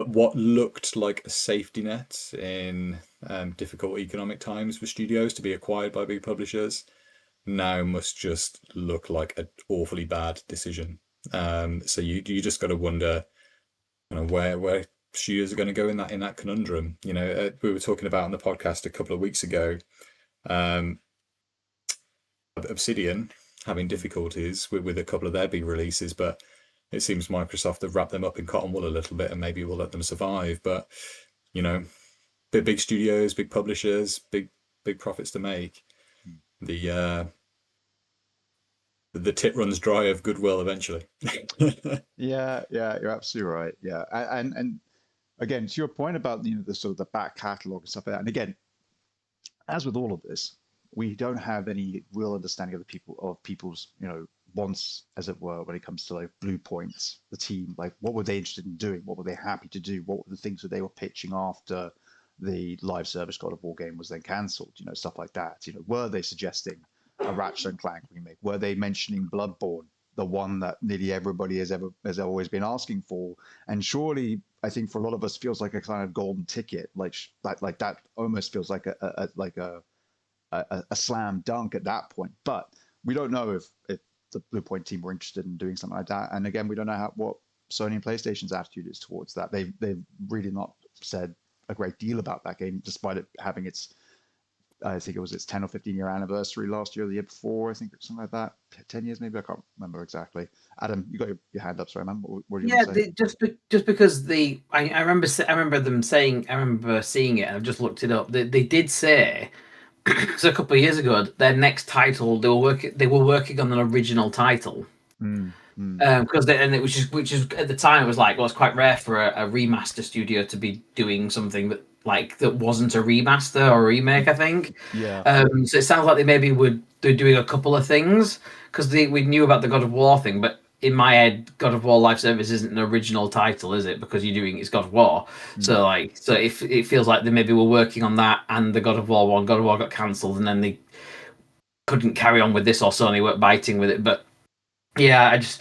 what looked like a safety net in difficult economic times for studios to be acquired by big publishers now must just look like an awfully bad decision. So you just got to wonder, where studios are going to go in that conundrum. We were talking about on the podcast a couple of weeks ago, Obsidian having difficulties with a couple of their big releases, but it seems Microsoft have wrapped them up in cotton wool a little bit, and maybe will let them survive. But big studios, big publishers, big profits to make. The tit runs dry of goodwill eventually. Yeah, you're absolutely right. Yeah, and again, to your point about the sort of the back catalog and stuff like that. And again, as with all of this, we don't have any real understanding of people's wants, as it were, when it comes to like Bluepoint, the team. Like, what were they interested in doing? What were they happy to do? What were the things that they were pitching after the live service God of War game was then cancelled? Stuff like that. Were they suggesting a Ratchet and Clank remake? Were they mentioning Bloodborne, the one that nearly everybody has always been asking for? And surely, I think for a lot of us, feels like a kind of golden ticket. Like that almost feels like a slam dunk at that point. But we don't know if the Bluepoint team were interested in doing something like that. And again, we don't know what Sony and PlayStation's attitude is towards that. They've really not said a great deal about that game, despite it having its I think it was its 10 or 15 year anniversary last year, or the year before, I think, something like that. 10 years maybe, I can't remember exactly. Adam, you got your hand up, sorry, man. What do you want to say? Just because I remember them saying, I remember seeing it, and I've just looked it up. They did say so a couple of years ago their next title they were working on an original title. Because it was just, which is at the time it was like, well, it's quite rare for a remaster studio to be doing something that wasn't a remaster or a remake, I think. Yeah. So it sounds like they're doing a couple of things, because we knew about the God of War thing, but in my head, God of War Live Service isn't an original title, is it? Because it's God of War. So if it feels like they maybe were working on that and the God of War one. God of War got cancelled, and then they couldn't carry on with this, or Sony weren't biting with it. But yeah, I just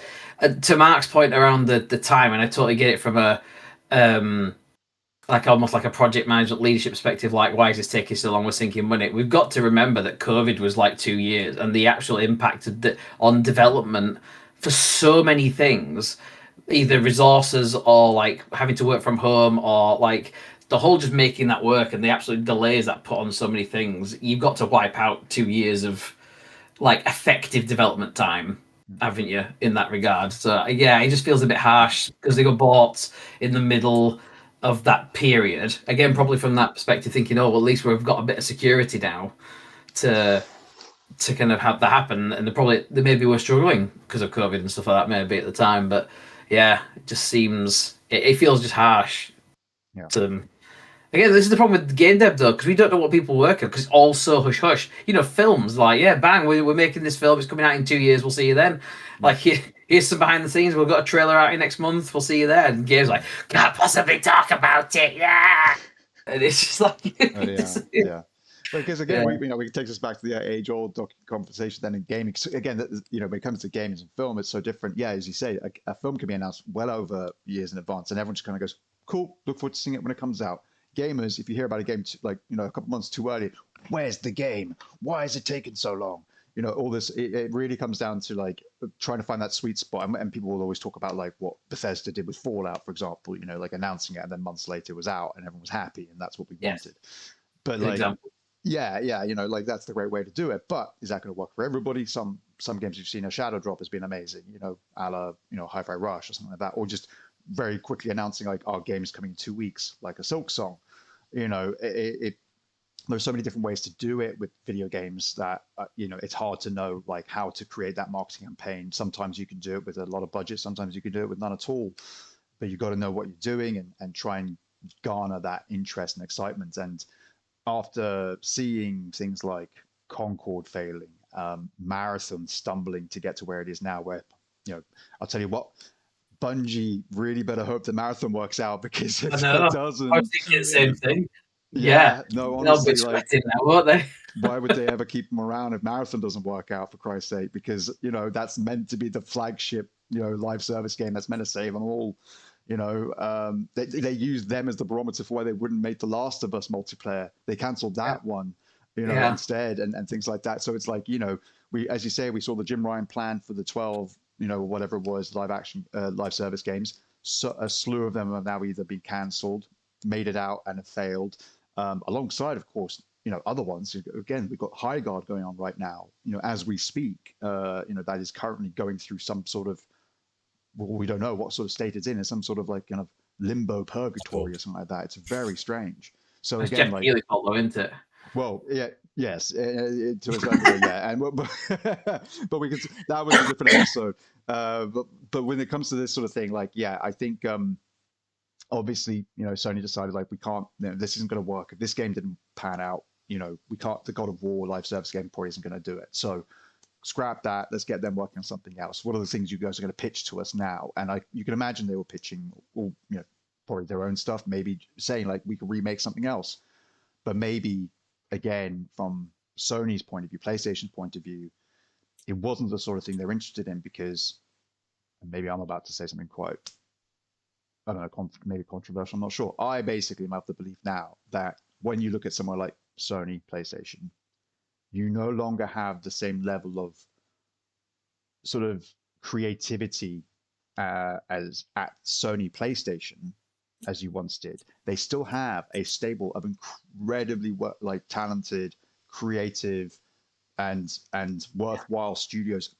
to Mark's point around the time, and I totally get it from a like almost like a project management leadership perspective, like why is this taking so long, we're sinking money. We've got to remember that COVID was like 2 years, and the actual impact on development for so many things, either resources or like having to work from home, or like the whole just making that work, and the absolute delays that put on so many things. You've got to wipe out 2 years of like effective development time, haven't you, in that regard? So yeah, it just feels a bit harsh because they got bought in the middle of that period. Again, probably from that perspective, thinking, oh, well, at least we've got a bit of security now to kind of have that happen. And they maybe were struggling because of COVID and stuff like that, maybe at the time. But yeah, it just seems it feels just harsh to them. Again, this is the problem with game dev, though, because we don't know what people work on, because it's all so hush-hush. Films, like, yeah, bang, we're making this film, it's coming out in 2 years, we'll see you then. Like, here's some behind the scenes, we've got a trailer out in next month, we'll see you there. And games like, can't possibly talk about it, yeah! And it's just like... yeah. Because again, we take us back to the age-old conversation then in gaming. Again, when it comes to games and film, it's so different. Yeah, as you say, a film can be announced well over years in advance, and everyone just kind of goes, cool, look forward to seeing it when it comes out. Gamers, if you hear about a game a couple months too early, where's the game? Why is it taking so long? All this, it really comes down to like trying to find that sweet spot. And people will always talk about like what Bethesda did with Fallout, for example, like announcing it and then months later it was out and everyone was happy, and that's what we wanted. But like, like that's the great way to do it. But is that going to work for everybody? Some games you've seen, a Shadow Drop has been amazing, a la, Hi-Fi Rush or something like that, or just very quickly announcing like our game is coming in 2 weeks, like a Silk Song. There's so many different ways to do it with video games that it's hard to know like how to create that marketing campaign. Sometimes you can do it with a lot of budget, sometimes you can do it with none at all, but you've got to know what you're doing and try and garner that interest and excitement. And after seeing things like Concord failing, Marathon stumbling to get to where it is now, where I'll tell you what, Bungie really better hope the Marathon works out, because if it doesn't, I was thinking the same thing. No, honestly, they'll be sweating now, won't they? Why would they ever keep them around if Marathon doesn't work out, for Christ's sake? Because that's meant to be the flagship live service game that's meant to save them all. They use them as the barometer for why they wouldn't make The Last of Us multiplayer. They canceled that one, instead, and things like that. So it's like, we, as you say, we saw the Jim Ryan plan for the 12, whatever it was, live service games. So a slew of them have now either been cancelled, made it out, and have failed. Alongside, of course, other ones. Again, we've got High Guard going on right now, as we speak. That is currently going through some sort of, well, we don't know what sort of state it's in. It's some sort of like kind of limbo purgatory or something like that. It's very strange. So it's again, Jeff Keighley though, isn't it? Well, yeah, yes, to a certain degree, yeah, and but we could, that was a different episode. But when it comes to this sort of thing, like, yeah, I think obviously, Sony decided like we can't, this isn't going to work. If this game didn't pan out, we can't. The God of War live service game probably isn't going to do it. So scrap that. Let's get them working on something else. What are the things you guys are going to pitch to us now? And you can imagine they were pitching all, probably their own stuff, maybe saying like we could remake something else, but maybe again from Sony's point of view, PlayStation's point of view, it wasn't the sort of thing they're interested in, because, and maybe I'm about to say something quite, I don't know, maybe controversial, I'm not sure. I basically am of the belief now that when you look at somewhere like Sony, PlayStation, you no longer have the same level of sort of creativity as at Sony PlayStation as you once did. They still have a stable of incredibly talented creative and worthwhile studios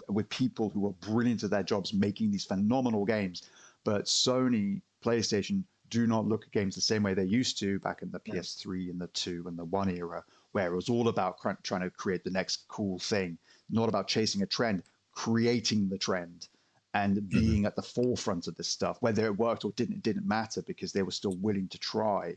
with people who are brilliant at their jobs making these phenomenal games. But Sony, PlayStation do not look at games the same way they used to back in the PS3 and the 2 and the 1 era, where it was all about trying to create the next cool thing, not about chasing a trend, creating the trend and being at the forefront of this stuff. Whether it worked or didn't, it didn't matter because they were still willing to try.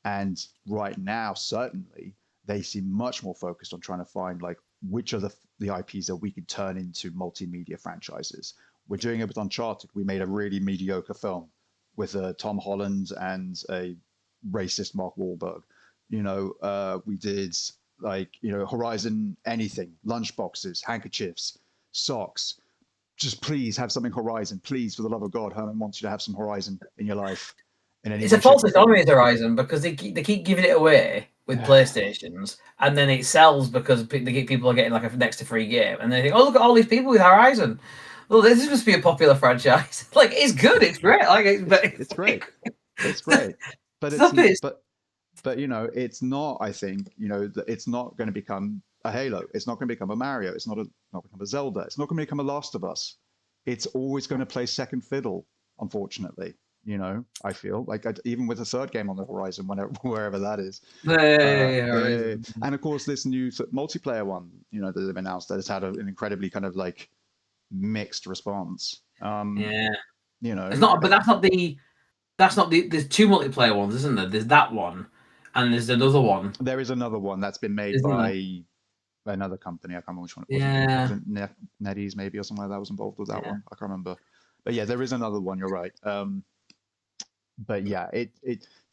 And right now, certainly, they seem much more focused on trying to find like which are the IPs that we could turn into multimedia franchises. We're doing it with Uncharted. We made a really mediocre film with Tom Holland and a racist Mark Wahlberg. We did Horizon anything, lunchboxes, handkerchiefs, socks. Just please have something Horizon. Please, for the love of God, Herman wants you to have some Horizon in your life. It's a false economy with Horizon because they keep giving it away with PlayStations, and then it sells because people are getting like a next to free game, and they think, oh, look at all these people with Horizon. Well, this must be a popular franchise. Like, it's good, it's great. Like, it's great. It's great. But it's not. I think it's not going to become a Halo. It's not going to become a Mario. It's not going to become a Zelda. It's not going to become a Last of Us. It's always going to play second fiddle, unfortunately. I feel like even with a third game on the horizon, wherever that is. And of course, this new multiplayer one, that they've announced that has had an incredibly kind of like mixed response. It's not, but that's not the. There's two multiplayer ones, isn't there? There's that one, and there's another one. There is another one that's been made by another company. I can't remember which one it was. Was it NetEase maybe or something like that was involved with that one. I can't remember. But yeah, there is another one. You're right. But yeah, it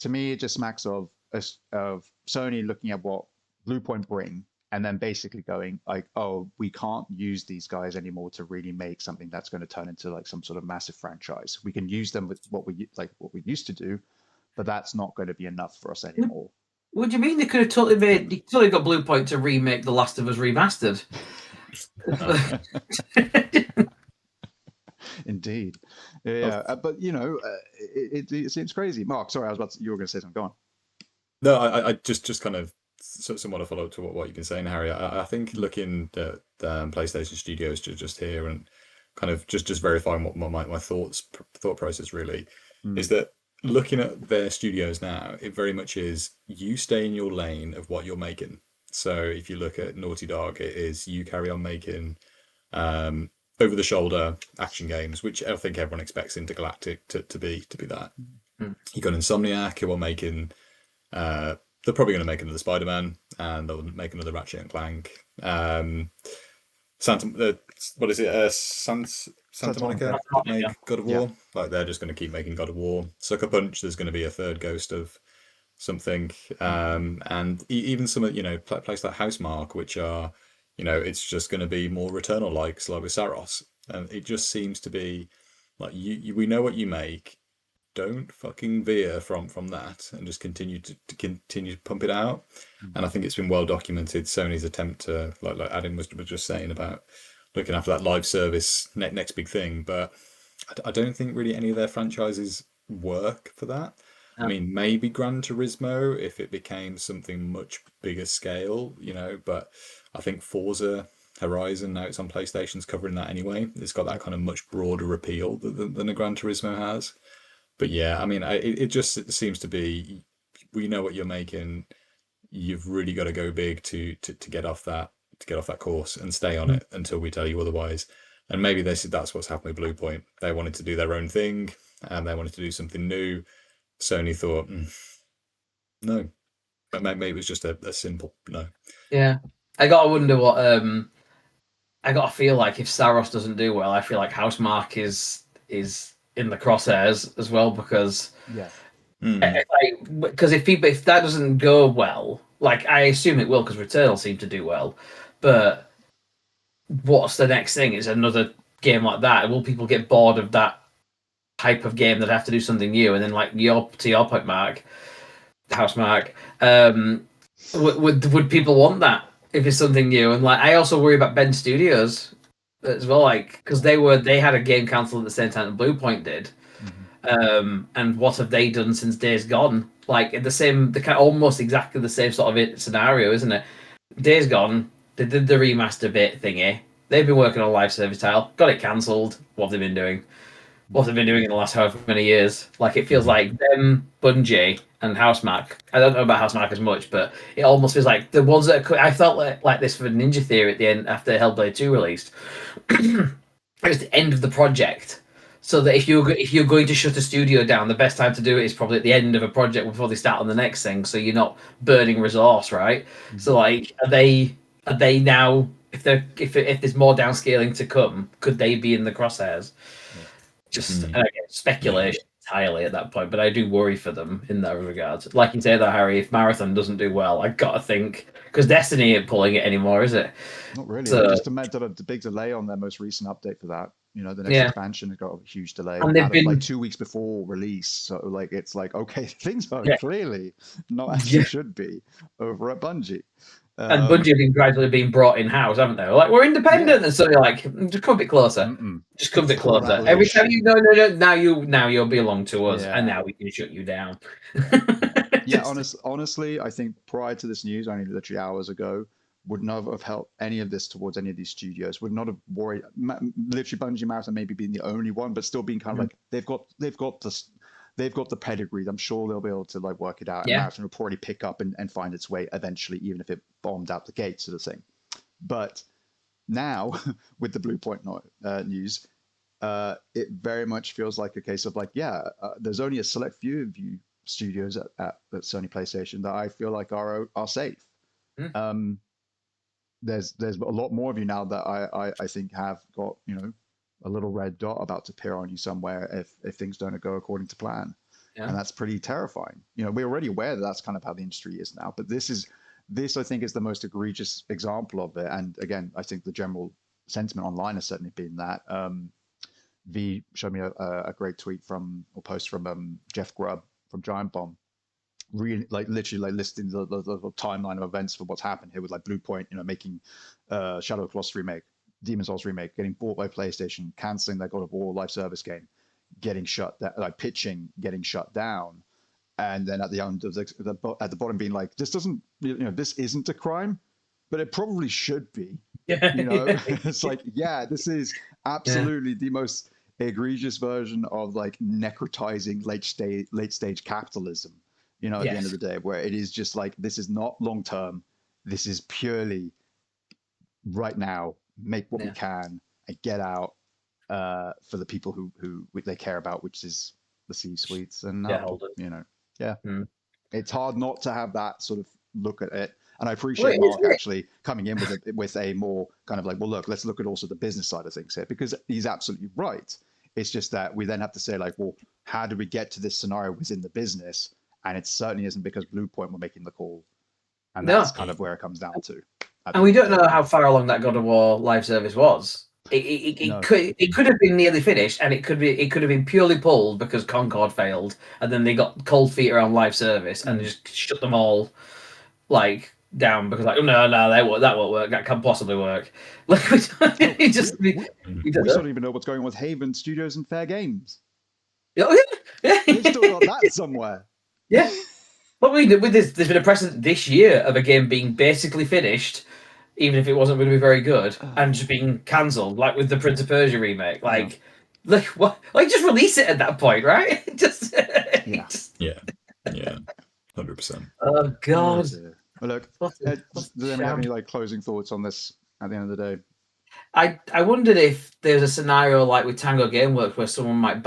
to me it just smacks of Sony looking at what Bluepoint bring and then basically going like, oh, we can't use these guys anymore to really make something that's going to turn into like some sort of massive franchise. We can use them with what we used to do, but that's not going to be enough for us anymore. What do you mean they could have totally got Bluepoint to remake The Last of Us remastered? Indeed, but it seems crazy. Mark, sorry, you were going to say something. Go on. No, I just kind of somewhat a follow up to what you've been saying, Harry. I think looking at PlayStation Studios just here and kind of just verifying what my thought process really is that looking at their studios now, it very much is you stay in your lane of what you're making. So if you look at Naughty Dog, it is you carry on making over-the-shoulder action games, which I think everyone expects Intergalactic to be that. You got Insomniac, who are making. They're probably going to make another Spider-Man, and they'll make another Ratchet and Clank. Santa Monica make God of War. Yeah. Like they're just going to keep making God of War. Sucker Punch. There's going to be a third Ghost of something, and even some places like Housemarque, which are. It's just going to be more Returnal like with Saros. And it just seems to be like we know what you make. Don't fucking veer from that and just continue to pump it out. And I think it's been well documented. Sony's attempt to, like Adam was just saying about looking after that live service next big thing. But I don't think really any of their franchises work for that. I mean, maybe Gran Turismo if it became something much bigger scale, but I think Forza Horizon, now it's on PlayStation's covering that anyway. It's got that kind of much broader appeal than a Gran Turismo has. But yeah, I mean, it just seems to be, we know what you're making. You've really got to go big to get off that course and stay on it until we tell you otherwise. And maybe that's what's happened with Bluepoint. They wanted to do their own thing and they wanted to do something new. Sony thought, no. But maybe it was just a simple no. Yeah. I gotta wonder what I gotta feel like if Saros doesn't do well, I feel like Housemarque is in the crosshairs as well because if that doesn't go well, like I assume it will because Returnal seemed to do well, but what's the next thing? Is another game like that? Will people get bored of that type of game that have to do something new? And then, like to your point, Mark, Housemarque, would people want that if it's something new? And like, I also worry about Bend Studios as well, like because they had a game cancelled at the same time that Bluepoint did. And what have they done since Days Gone? Like almost exactly the same sort of scenario, isn't it? Days Gone, they did the remaster bit thingy. They've been working on a live service title, got it cancelled. What have they been doing? What have they been doing in the last however many years? Like, it feels like them, Bungie, and Housemarque. I don't know about Housemarque as much, but it almost feels like the ones that I felt like this for Ninja Theory at the end after Hellblade 2 released. It was the end of the project. So that if you're going to shut a studio down, the best time to do it is probably at the end of a project before they start on the next thing, so you're not burning resource, right? Mm-hmm. So like, are they now? If there's more downscaling to come, could they be in the crosshairs? Yeah. Just again, speculation entirely at that point, but I do worry for them in that regard. Like you say, though, Harry, if Marathon doesn't do well, I gotta think, because Destiny ain't pulling it anymore, is it? Not really. So, just a big delay on their most recent update for that. You know, the next expansion has got a huge delay. And they've been like 2 weeks before release. So like, it's like, okay, things are clearly not as they should be over at Bungie. And Bungie have been gradually being brought in-house, haven't they? Like, we're independent, and so you're like, just come a bit closer. Just come a bit closer. Every time you no, now you'll belong to us, and now we can shut you down. Honestly, I think prior to this news, only literally hours ago, would not have helped any of this towards any of these studios. Would not have worried. Literally, Bungie Marathon maybe being the only one, but still being kind of like they've got the pedigree. I'm sure they'll be able to like work it out. And Marathon will probably pick up and find its way eventually, even if it bombed out the gate, sort of thing. But now with the Bluepoint news, it very much feels like a case of like, there's only a select few of you studios at Sony PlayStation that I feel like are safe. There's a lot more of you now that I think have got, you know, a little red dot about to appear on you somewhere if things don't go according to plan. And that's pretty terrifying. You know, we're already aware that that's kind of how the industry is now, but this I think is the most egregious example of it. And again, I think the general sentiment online has certainly been that. V showed me a great tweet post from Jeff Grubb from Giant Bomb, really literally listing the timeline of events for what's happened here with like Bluepoint, you know, making Shadow of Colossus remake, Demon's Souls remake, getting bought by PlayStation, canceling their God of War live service game, getting shut down, like pitching, getting shut down, and then at the end of at the bottom being like, this doesn't, you know, this isn't a crime, but it probably should be. You know, it's like, this is absolutely the most egregious version of like necrotizing late stage capitalism. You know, at the end of the day, where it is just like, this is not long term. This is purely right now. Make what we can and get out for the people who they care about, which is the C-suites and you know, it's hard not to have that sort of look at it. And I appreciate Mark actually coming in with a more kind of like, well, look, let's look at also the business side of things here, because he's absolutely right. It's just that we then have to say like, well, how did we get to this scenario within the business? And it certainly isn't because Bluepoint were making the call, and that's kind of where it comes down to. And we don't know how far along that God of War live service was. It could have been nearly finished, and it could have been purely pulled because Concord failed, and then they got cold feet around live service and just shut them all like down because like, no, that won't work. That can't possibly work. Like we don't even know what's going on with Haven Studios and Fair Games. Yeah. We've still got that somewhere. Yeah. But there's been a precedent this year of a game being basically finished, even if it wasn't going to be very good, and just being cancelled, like with the Prince of Persia remake. Like what? Like, just release it at that point, right? just 100%. Oh God. Well, look, does anyone have any like closing thoughts on this at the end of the day? I wondered if there's a scenario like with Tango Gameworks where someone might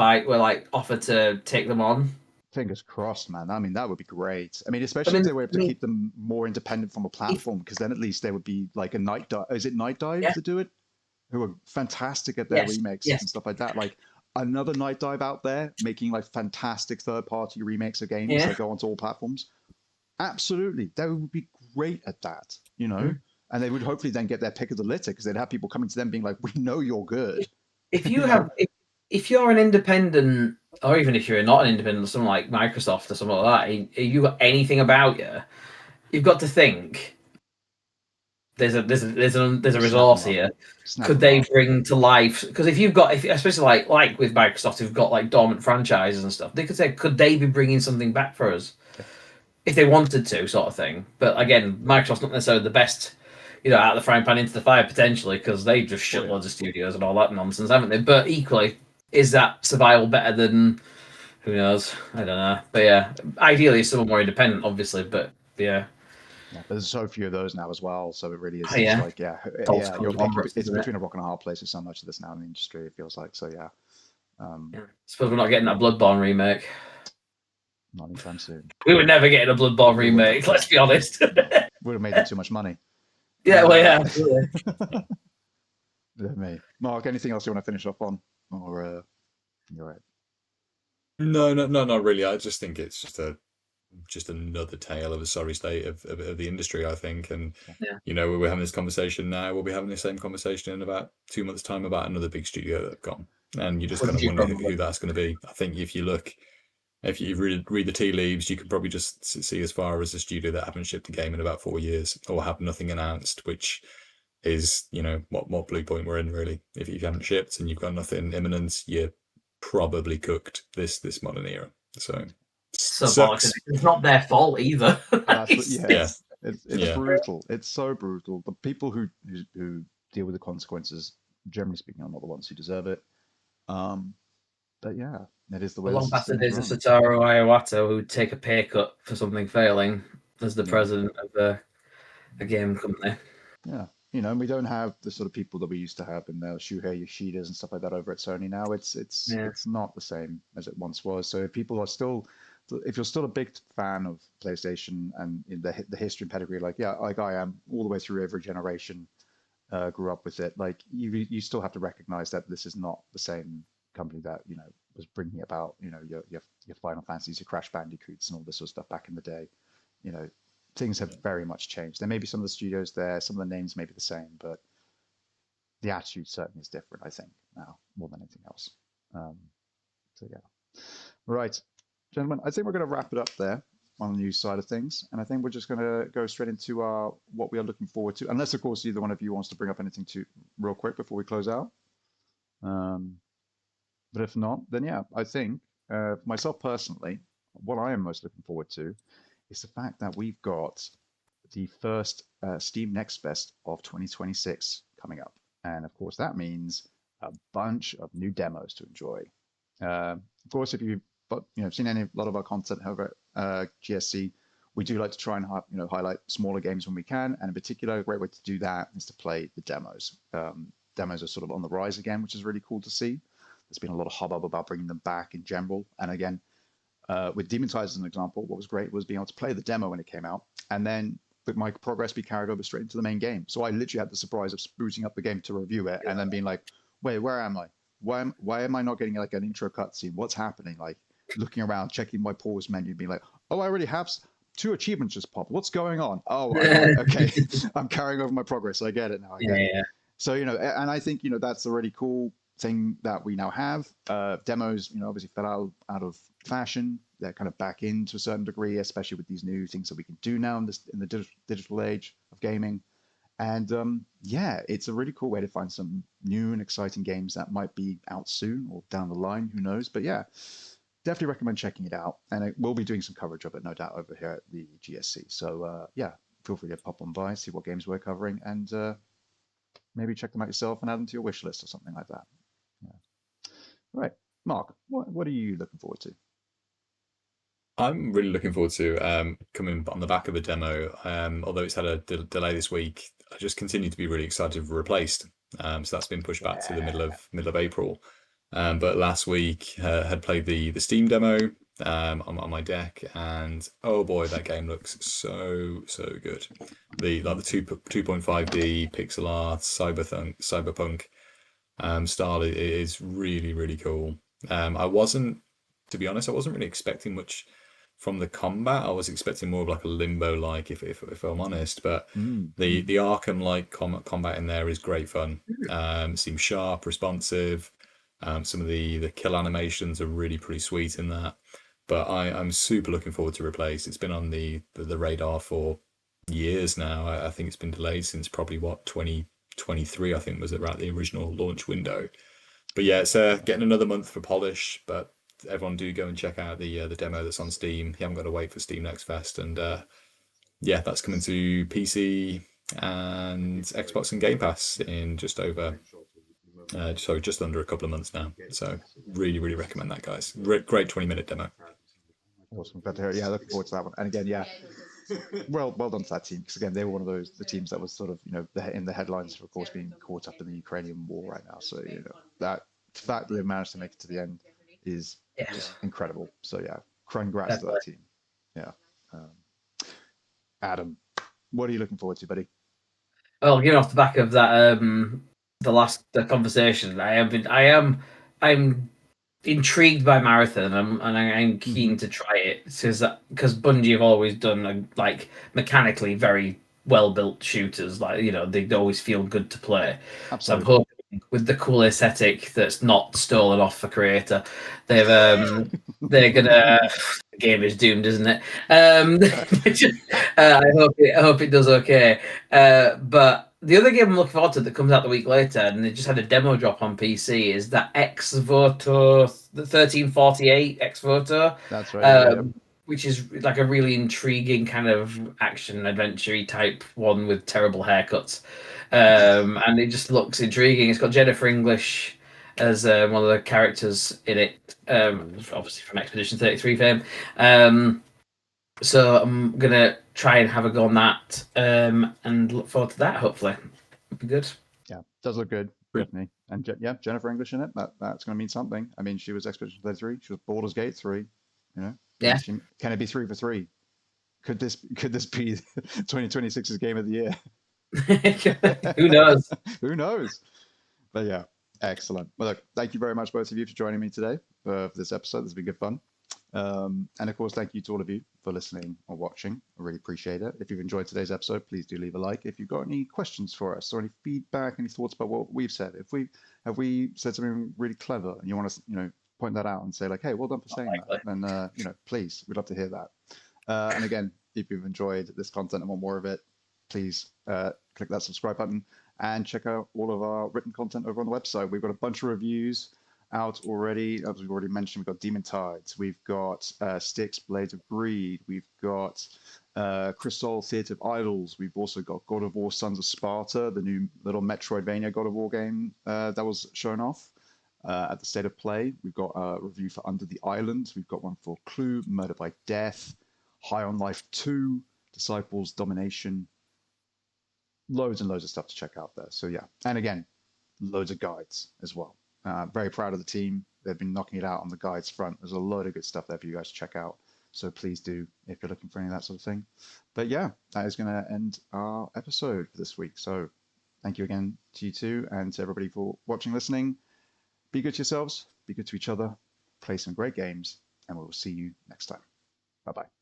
offer to take them on. Fingers crossed, man. I mean, that would be great. I mean, especially if they were able to keep them more independent from a platform, because then at least they would be like a Night Dive. Is it Night Dive to do it? Who are fantastic at their remakes and stuff like that. Like another Night Dive out there making like fantastic third-party remakes of games that go onto all platforms. Absolutely, they would be great at that. You know, and they would hopefully then get their pick of the litter because they'd have people coming to them being like, "We know you're good." If you have, if you're an independent, or even if you're not an independent, something like Microsoft or something like that, if you got anything about you, you've got to think. There's a resource here. Could they bring to life? Because if especially like with Microsoft, who've got like dormant franchises and stuff, they could say, could they be bringing something back for us? if they wanted to, sort of thing. But again, Microsoft's not necessarily the best, out of the frying pan into the fire potentially, because they just shut loads of studios and all that nonsense, haven't they? But equally, is that survival better than, who knows? I don't know. But yeah, ideally, it's someone more independent, obviously. But yeah. Yeah, but there's so few of those now as well, so it really is Yeah. like Conglomerates, it's isn't it? between a rock and a hard place with so much of this now in the industry. It feels like so. Yeah, Suppose we're not getting that Bloodborne remake. not anytime soon. We were never getting a Bloodborne remake. Let's be honest. Would have made them too much money. Yeah, well, yeah, absolutely. Me, Mark. Anything else you want to finish off on, or you're right? No, not really. I just think it's just another tale of a sorry state of the industry, I think. And we're having this conversation now. We'll be having the same conversation in about 2 months' time about another big studio that's gone, and you just kind of wonder who that's going to be. I think if you read the tea leaves, you can probably just see as far as a studio that haven't shipped a game in about 4 years or have nothing announced, which is what Bluepoint we're in, really. If you haven't shipped and you've got nothing imminent, you're probably cooked this modern era. So it's not their fault either. It's brutal. It's so brutal. The people who deal with the consequences, generally speaking, are not the ones who deserve it. But yeah, it is the way. Long past the days of Satoru Iwata who take a pay cut for something failing as the president of a game company. Yeah. And we don't have the sort of people that we used to have in Shuhei Yoshidas and stuff like that over at Sony now. It's not the same as it once was. So if you're still a big fan of PlayStation and in the history and pedigree, like I am, all the way through every generation, grew up with it. Like you still have to recognize that this is not the same company that was bringing about your Final Fantasies, your Crash Bandicoots, and all this sort of stuff back in the day. Things have very much changed. There may be some of the studios there, some of the names may be the same, but the attitude certainly is different, I think, now, more than anything else. So yeah. Right, gentlemen, I think we're going to wrap it up there on the news side of things. And I think we're just going to go straight into what we are looking forward to, unless, of course, either one of you wants to bring up anything real quick before we close out. But if not, then yeah, I think for myself personally, what I am most looking forward to is the fact that we've got the first Steam Next Fest of 2026 coming up. And of course, that means a bunch of new demos to enjoy. Of course, if you've seen a lot of our content over at GSC, we do like to try and highlight smaller games when we can. And in particular, a great way to do that is to play the demos. Demos are sort of on the rise again, which is really cool to see. There's been a lot of hubbub about bringing them back in general. And again, with Demon Ties as an example, what was great was being able to play the demo when it came out, and then with my progress be carried over straight into the main game. So I literally had the surprise of booting up the game to review it, and then being like, wait, where am I? Why am I not getting like an intro cutscene? What's happening? Like looking around, checking my pause menu, being like, oh, I already have 2 achievements just popped. What's going on? Oh, okay. I'm carrying over my progress. I get it now. Yeah. So, and I think, that's a really cool thing that we now have. Demos, obviously fell out of fashion. They're kind of back in to a certain degree, especially with these new things that we can do now in the digital age of gaming. And it's a really cool way to find some new and exciting games that might be out soon or down the line. Who knows? But yeah, definitely recommend checking it out. And we'll be doing some coverage of it, no doubt, over here at the GSC. So feel free to pop on by, see what games we're covering, and maybe check them out yourself and add them to your wish list or something like that. Yeah. Right. Mark, what are you looking forward to? I'm really looking forward to coming on the back of the demo. Although it's had a delay this week, I just continue to be really excited for Replaced. So that's been pushed back to the middle of April. But last week had played the Steam demo on my deck, and oh boy, that game looks so good. The 2.5D pixel art cyberpunk style is really cool. To be honest, I wasn't really expecting much from the combat. I was expecting more of like a Limbo if I'm honest, but the Arkham combat in there is great fun. Seems sharp, responsive. Some of the kill animations are really pretty sweet in that. But I'm super looking forward to Replace. It's been on the radar for years now. I think it's been delayed since probably 2023, I think was around the original launch window. But yeah, it's getting another month for polish, but everyone do go and check out the demo that's on Steam. You haven't got to wait for Steam Next Fest, and yeah, that's coming to PC and Xbox and Game Pass in just under a couple of months now. So really, really recommend that, guys. Great 20-minute demo. Awesome, glad to hear it. Yeah, looking forward to that one. And again, yeah, well done to that team, because again, they were one of the teams that was sort of, you know, in the headlines for, of course, being caught up in the Ukrainian war right now. So, you know, that the fact that they managed to make it to the end is just incredible. So yeah, congrats to that team. Yeah. Adam, what are you looking forward to, buddy? Well, getting off the back of that, the conversation, I'm intrigued by Marathon, and I'm keen to try it because Bungie have always done like mechanically very well built shooters. Like, you know, they always feel good to play. Absolutely. So I'm hoping with the cool aesthetic that's not stolen off the creator, they're gonna. The game is doomed, isn't it? I hope it does okay. But the other game I'm looking forward to that comes out the week later, and they just had a demo drop on PC, is that Ex Voto, the 1348 Ex Voto. That's right. Which is like a really intriguing kind of action adventure type one with terrible haircuts. And it just looks intriguing. It's got Jennifer English as one of the characters in it, obviously from Expedition 33 fame. So I'm going to try and have a go on that and look forward to that, hopefully. It'll be good. Yeah, does look good, definitely. And yeah, Jennifer English in it, that's going to mean something. I mean, she was Expedition 33, she was Baldur's Gate 3, you know? Yeah. Can it be 3 for 3? Could this be 2026's game of the year? Who knows? Who knows? But yeah, excellent. Well, look, thank you very much, both of you, for joining me today for this episode. This has been good fun. And of course, thank you to all of you for listening or watching. I really appreciate it. If you've enjoyed today's episode, please do leave a like. If you've got any questions for us or any feedback, any thoughts about what we've said, have we said something really clever and you want to, you know, point that out and say like, hey, well done for saying that, then you know, please, we'd love to hear that. And again, if you've enjoyed this content and want more of it, please click that subscribe button and check out all of our written content over on the website. We've got a bunch of reviews out already. As we've already mentioned, we've got Demon Tides, we've got Styx, Blades of Greed, we've got Crystal, Theatre of Idols, we've also got God of War, Sons of Sparta, the new little Metroidvania God of War game that was shown off at the State of Play. We've got a review for Under the Island, we've got one for Clue, Murder by Death, High on Life 2, Disciples, Domination, loads and loads of stuff to check out there. So yeah, and again, loads of guides as well. Very proud of the team. They've been knocking it out on the guides front. There's a load of good stuff there for you guys to check out. So please do, if you're looking for any of that sort of thing. But yeah, that is going to end our episode for this week. So thank you again to you two and to everybody for watching, listening. Be good to yourselves, be good to each other, play some great games, and we will see you next time. Bye-bye.